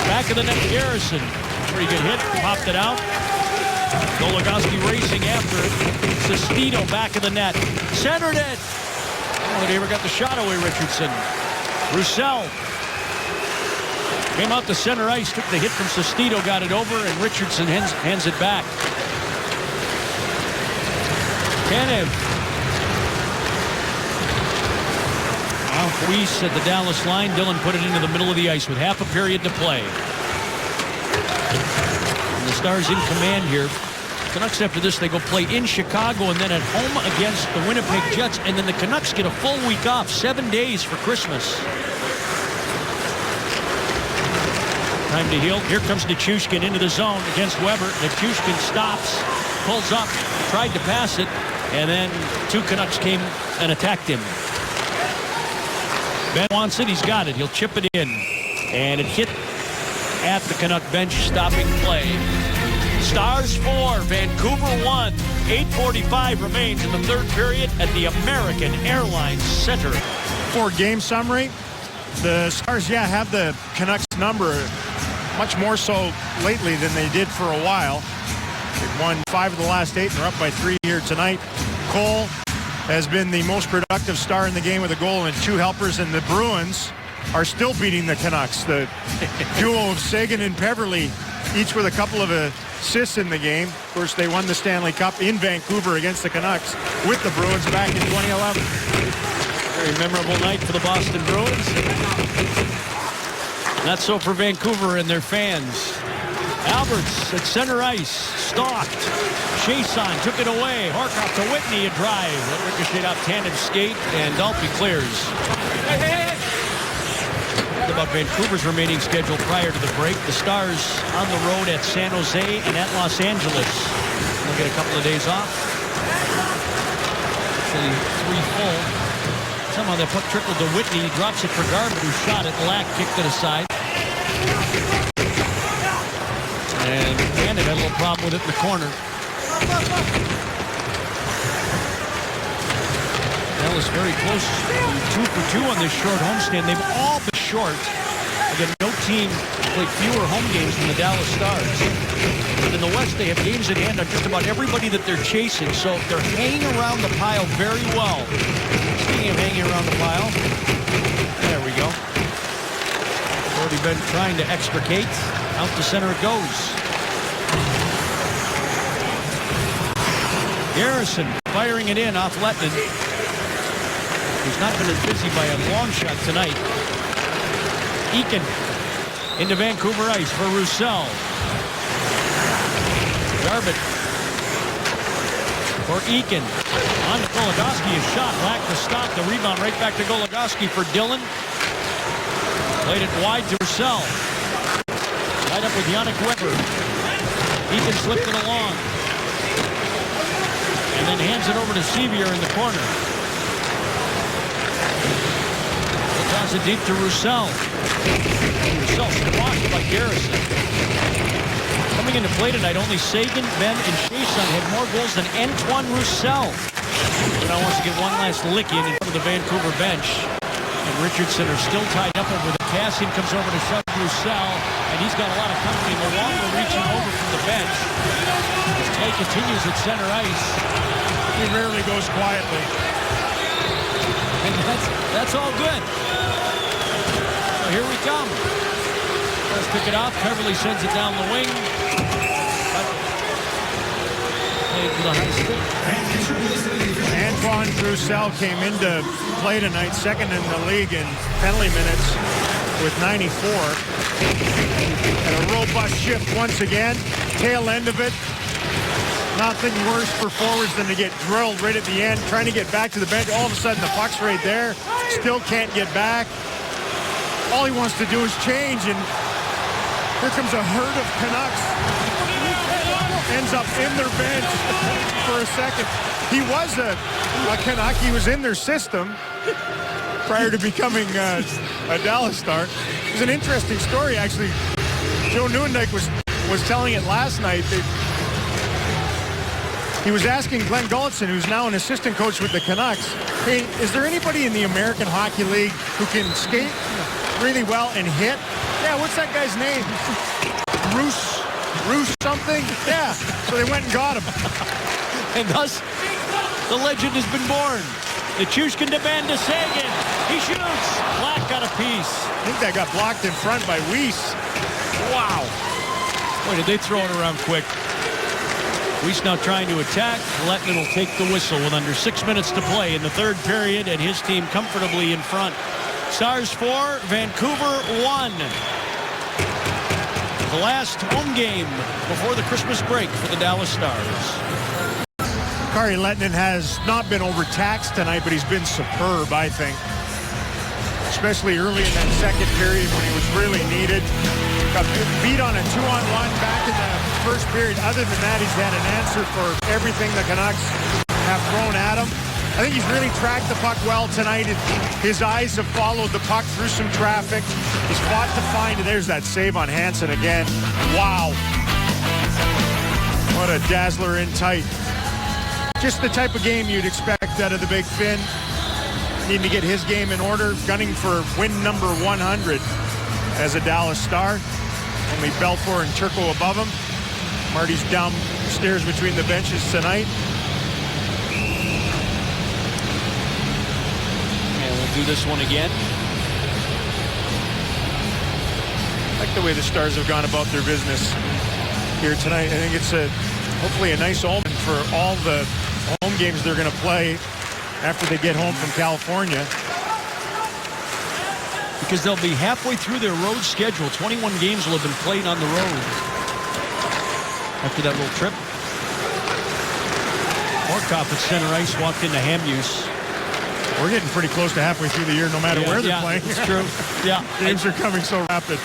Back of the net, Garrison. Pretty good hit, popped it out. Goligoski racing after it. Sestito back of the net. Centered it. Oh, they ever got the shot away, Richardson. Roussel came out to center ice, took the hit from Sestito, got it over, and Richardson hands it back. Tanev. Weiss at the Dallas line. Dillon put it into the middle of the ice with half a period to play. And the Stars in command here. Canucks after this, they go play in Chicago and then at home against the Winnipeg Jets, and then the Canucks get a full week off, 7 days for Christmas. Time to heal. Here comes Nichushkin into the zone against Weber. Nichushkin stops, pulls up, tried to pass it, and then 2 Canucks came and attacked him. Ben wants it, he's got it. He'll chip it in. And it hit at the Canuck bench, stopping play. Stars 4, Vancouver 1. 8:45 remains in the third period at the American Airlines Center. For game summary, the Stars, have the Canucks number much more so lately than they did for a while. They've won 5 of the last 8 and are up by 3 here tonight. Cole has been the most productive Star in the game with a goal and 2 helpers, and the Bruins are still beating the Canucks. The duo of Seguin and Peverley, each with a couple of assists in the game. Of course, they won the Stanley Cup in Vancouver against the Canucks with the Bruins back in 2011. Very memorable night for the Boston Bruins. Not so for Vancouver and their fans. Alberts at center ice, stalked. Chason took it away. Horkoff to Whitney, a drive. That ricocheted off Tanev's skate, and Dalpy clears. About Vancouver's remaining schedule prior to the break. The Stars on the road at San Jose and at Los Angeles. They'll get a couple of days off. Actually, 3 full. Somehow that puck trickled to Whitney. He drops it for Garbutt, who shot it. Lack kicked it aside. And Tanev had a little problem with it in the corner. Dallas very close to 2 for 2 on this short homestand. They've all been short. Again, no team played fewer home games than the Dallas Stars. But in the West, they have games at hand on just about everybody that they're chasing. So they're hanging around the pile very well. Speaking of hanging around the pile, there we go. Already been trying to extricate. Out the center it goes. Garrison firing it in off Lettman. He's not been as busy by a long shot tonight. Eakin Into Vancouver ice for Roussel. Garbett for Eakin. On to Goligoski. A shot. Lack to stop. The rebound right back to Goligoski for Dillon. Played it wide to Roussel. Tied up with Yannick Weber. Eakin slipped it along. And then hands it over to Sevier in the corner. He'll toss it deep to Roussel. Roussel squashed by Garrison. Coming into play tonight, only Sagan, Ben, and Chiasson had more goals than Antoine Roussel. Now wants to get one last lick in front of the Vancouver bench. And Richardson are still tied up over the Cassian comes over to shove Roussel, and he's got a lot of company. Luongo reaching over from the bench. As play continues at center ice. He rarely goes quietly. And that's all good. So here we come. Let's pick it off. Beverly sends it down the wing. Played to the high stick. Antoine Roussel came into play tonight, second in the league in penalty minutes with 94. And a robust shift once again. Tail end of it. Nothing worse for forwards than to get drilled right at the end, trying to get back to the bench. All of a sudden, the puck's right there. Still can't get back. All he wants to do is change, and here comes a herd of Canucks. Ends up in their bench for a second. He was a Canuck. He was in their system prior to becoming a Dallas Star. It was an interesting story, actually. Joe Nieuwendyk was telling it last night. He was asking Glenn Gulletson, who's now an assistant coach with the Canucks, hey, is there anybody in the American Hockey League who can skate really well and hit? Yeah, what's that guy's name? Roos something? Yeah. So they went and got him. And thus, the legend has been born. The Chushkin to Van de Sagan. He shoots. Black got a piece. I think that got blocked in front by Weiss. Wow. Boy, did they throw it around quick. Weiss now trying to attack. Lettman will take the whistle with under 6 minutes to play in the third period, and his team comfortably in front. Stars 4, Vancouver 1. The last home game before the Christmas break for the Dallas Stars. Kari Lettinen has not been overtaxed tonight, but he's been superb, I think. Especially early in that second period when he was really needed. Got beat on a 2-on-1 back in the first period. Other than that, he's had an answer for everything the Canucks have thrown at him. I think he's really tracked the puck well tonight. His eyes have followed the puck through some traffic. He's fought to find it. There's that save on Hansen again. Wow. What a dazzler in tight. Just the type of game you'd expect out of the Big Finn. Needing to get his game in order. Gunning for win number 100 as a Dallas Star. Only Belfour and Turco above him. Marty's downstairs between the benches tonight. And we'll do this one again. I like the way the Stars have gone about their business here tonight. I think it's hopefully a nice omen for all the home games they're going to play after they get home from California. Because they'll be halfway through their road schedule. 21 games will have been played on the road after that little trip. Morkov at center ice walked into Hamuse. We're getting pretty close to halfway through the year, no matter where they're playing. It's true. Yeah. Games are coming so rapid.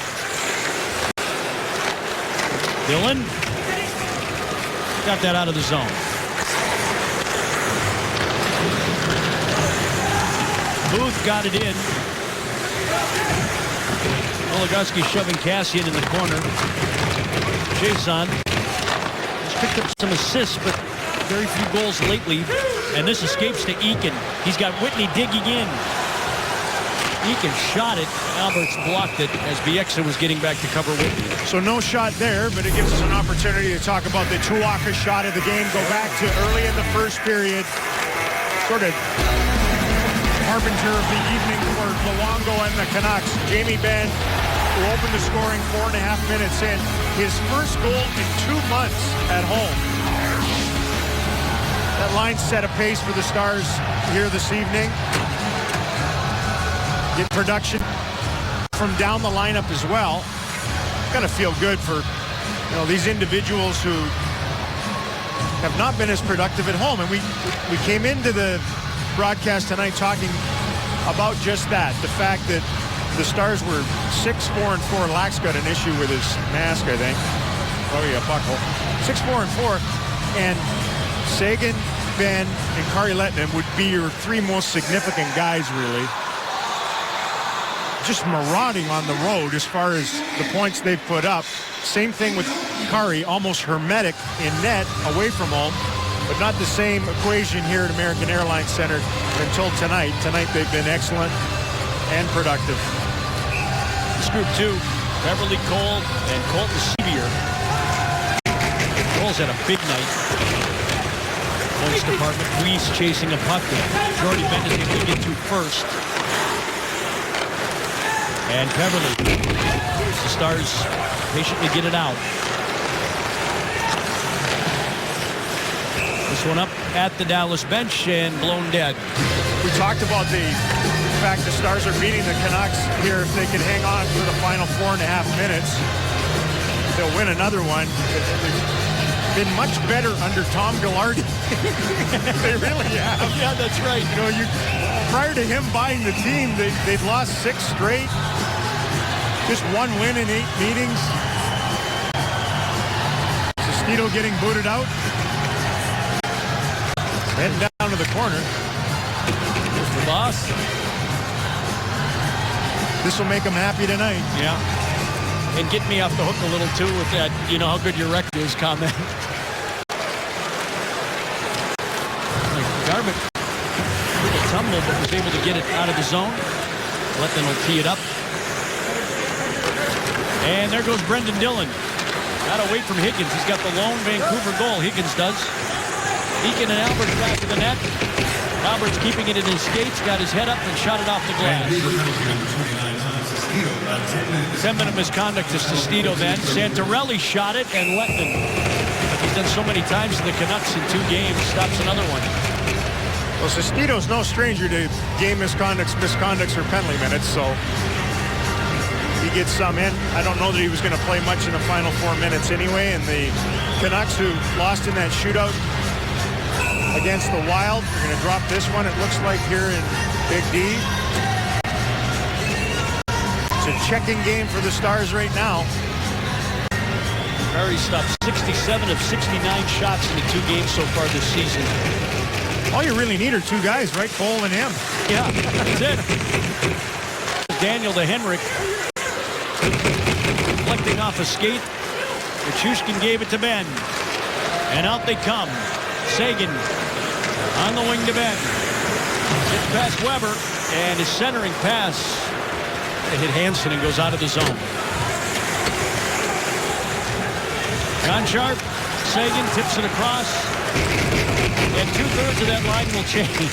Dillon got that out of the zone. Booth got it in. Goligoski shoving Cassian in the corner. Chiasson has picked up some assists, but very few goals lately. And this escapes to Eakin. He's got Whitney digging in. Eakin shot it. Alberts blocked it as Bieksa was getting back to cover Whitney. So no shot there, but it gives us an opportunity to talk about the Tuaka shot of the game. Go back to early in the first period. Sort of harbinger of the evening for Luongo and the Canucks. Jamie Benn, who opened the scoring 4.5 minutes in. His first goal in 2 months at home. That line set a pace for the Stars here this evening. Get production from down the lineup as well. got to feel good for these individuals who have not been as productive at home. And we came into the broadcast tonight talking about just that, the fact that the Stars were 6-4-4. Lack's got an issue with his mask, I think. Oh yeah, buckle. 6-4-4, and Seguin, Ben, and Kari Lehtinen would be your three most significant guys, really. Just marauding on the road as far as the points they've put up. Same thing with Kari, almost hermetic in net away from home, but not the same equation here at American Airlines Center until tonight. Tonight they've been excellent and productive. This group two, Beverly Cole and Colton Sevier. Cole's had a big night. Points department, Weiss chasing a puck that Jordy Bennett is able to get to first. And Beverly, the Stars patiently get it out. This one up at the Dallas bench and blown dead. We talked about the fact the Stars are beating the Canucks here. If they can hang on for the final 4.5 minutes, they'll win another one. They've been much better under Tom Gillardi. They really have. Yeah, that's right. Prior to him buying the team, they'd lost 6 straight. Just 1 win in 8 meetings. Sestito getting booted out. Heading down to the corner. Here's the boss. This will make him happy tonight. Yeah. And get me off the hook a little, too, with that, how good your record is comment. Garbutt with a tumble, but was able to get it out of the zone. Lehtinen will tee it up. And there goes Brendan Dillon. Got away from Higgins. He's got the lone Vancouver goal. Higgins does. Eakin and Alberts back to the net. Alberts keeping it in his skates, got his head up and shot it off the glass. 10-minute misconduct to Sestito then. Santorelli shot it, and Lehtinen, like he's done so many times to the Canucks in 2 games, stops another one. Well, Sestito's no stranger to game misconducts, or penalty minutes, so he gets some in. I don't know that he was going to play much in the final 4 minutes anyway, and the Canucks, who lost in that shootout against the Wild, are going to drop this one, it looks like, here in Big D. It's a checking game for the Stars right now. Prairie stopped 67 of 69 shots in the 2 games so far this season. All you really need are 2 guys, right? Cole and him. Yeah, that's it. Daniel to Henrik. Reflecting off a skate. Nichushkin gave it to Ben. And out they come. Seguin on the wing to Ben. Gets past Weber. And his centering pass. It hit Hansen and goes out of the zone. Gonchar, Seguin tips it across. And 2/3 of that line will change.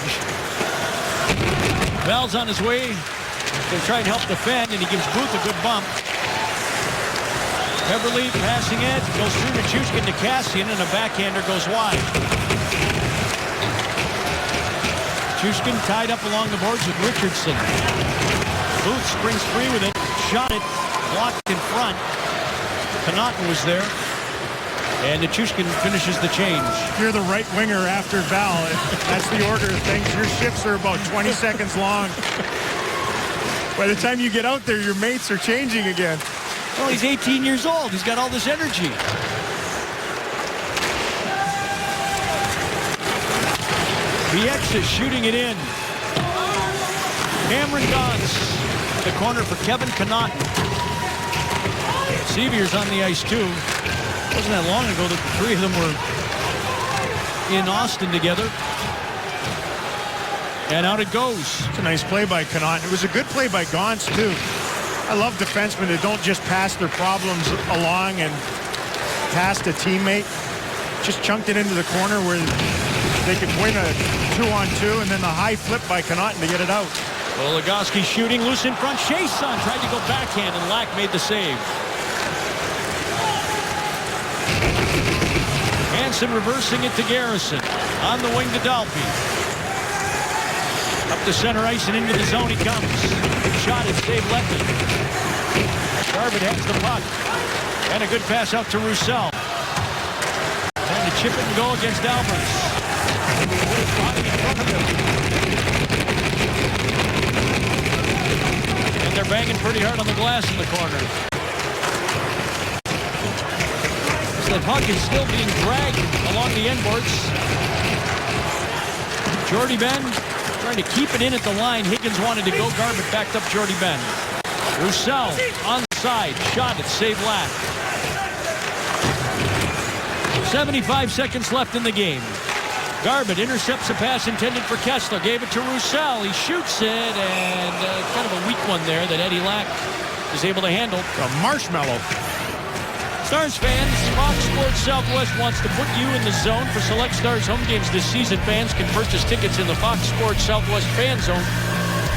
Bell's on his way. They try and help defend, and he gives Booth a good bump. Beverly passing it, goes through Nichushkin to Kassian, and a backhander goes wide. Nichushkin tied up along the boards with Richardson. Booth springs free with it, shot it, blocked in front. Connaughton was there. And Nichushkin finishes the change. You're the right winger after Val. That's the order of things. Your shifts are about 20 seconds long. By the time you get out there, your mates are changing again. Well, he's 18 years old. He's got all this energy. BX is shooting it in. Cameron Dons, the corner for Kevin Connaughton. Sevier's on the ice, too. Wasn't that long ago that the 3 of them were in Austin together. And out it goes. It's a nice play by Connaughton. It was a good play by Gauntz, too. I love defensemen that don't just pass their problems along and pass to teammate. Just chunked it into the corner where they could win a 2-on-2, and then the high flip by Connaughton to get it out. Well, Legoski shooting loose in front. Chiasson tried to go backhand, and Lack made the save. Hansen reversing it to Garrison. On the wing to Dalby. Up the center ice and into the zone he comes. Shot it, saved Lehtinen. Garbett has the puck. And a good pass out to Roussel. Trying to chip it and go against Alvarez. And they're banging pretty hard on the glass in the corner. So the puck is still being dragged along the end boards. Jordy Ben trying to keep it in at the line. Higgins wanted to go. Garbett backed up Jordy Ben. Roussel onside. Shot it. Save Lack. 75 seconds left in the game. Garbett intercepts a pass intended for Kessler. Gave it to Roussel. He shoots it, and kind of a weak one there that Eddie Lack is able to handle. A marshmallow. Stars fans, Fox Sports Southwest wants to put you in the zone for select Stars home games this season. Fans can purchase tickets in the Fox Sports Southwest fan zone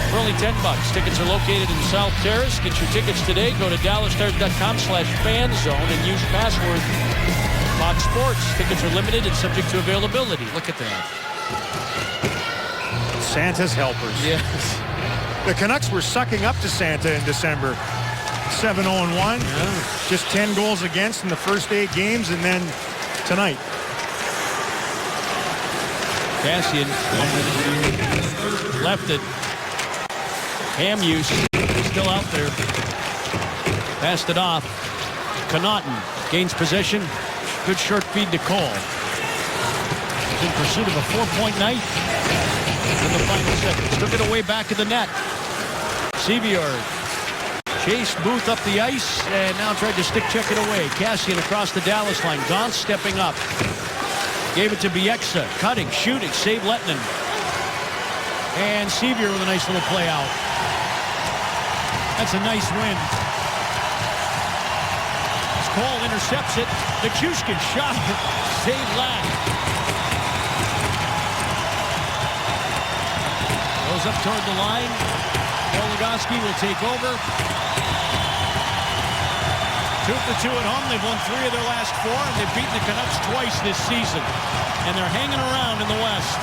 for only $10. Tickets are located in South Terrace. Get your tickets today. Go to dallasstars.com/fanzone and use password Fox Sports. Tickets are limited and subject to availability. Look at that. Santa's helpers. Yes. The Canucks were sucking up to Santa in December. 7-0-1. Yeah. Just 10 goals against in the first 8 games, and then tonight. Kassian left it. Hamuse still out there. Passed it off. Connaughton gains possession. Good short feed to Cole. He's in pursuit of a 4-point night in the final seconds. Took it away back of the net. Sevier chased Booth up the ice and now tried to stick check it away. Kassian across the Dallas line. Gaunt stepping up. Gave it to Bieksa. Cutting, shooting, save Lettinen. And Sevier with a nice little play out. That's a nice win. As Cole intercepts it. Nichushkin shot. Save Lack. Goes up toward the line. Goligoski will take over. 2 for 2 at home. They've won 3 of their last 4, and they've beaten the Canucks twice this season. And they're hanging around in the West.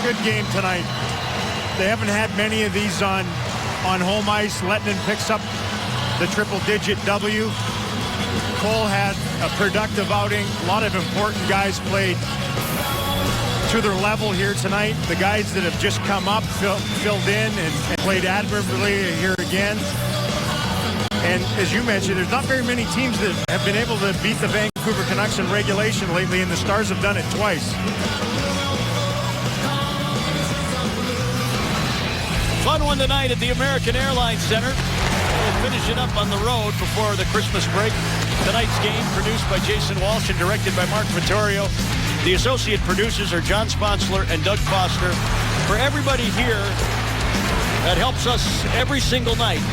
Good game tonight. They haven't had many of these on home ice. Lettinen picks up the triple-digit W. Cole had a productive outing. A lot of important guys played to their level here tonight. The guys that have just come up filled in and played admirably here again. And as you mentioned, there's not very many teams that have been able to beat the Vancouver Canucks in regulation lately, and the Stars have done it twice. Fun one tonight at the American Airlines Center. We'll finish it up on the road before the Christmas break. Tonight's game produced by Jason Walsh and directed by Mark Vittorio. The associate producers are John Sponsler and Doug Foster. For everybody here that helps us every single night,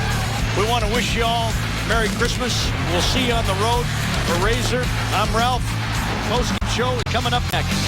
we want to wish you all Merry Christmas. We'll see you on the road for Razor. I'm Ralph. Post-game show coming up next.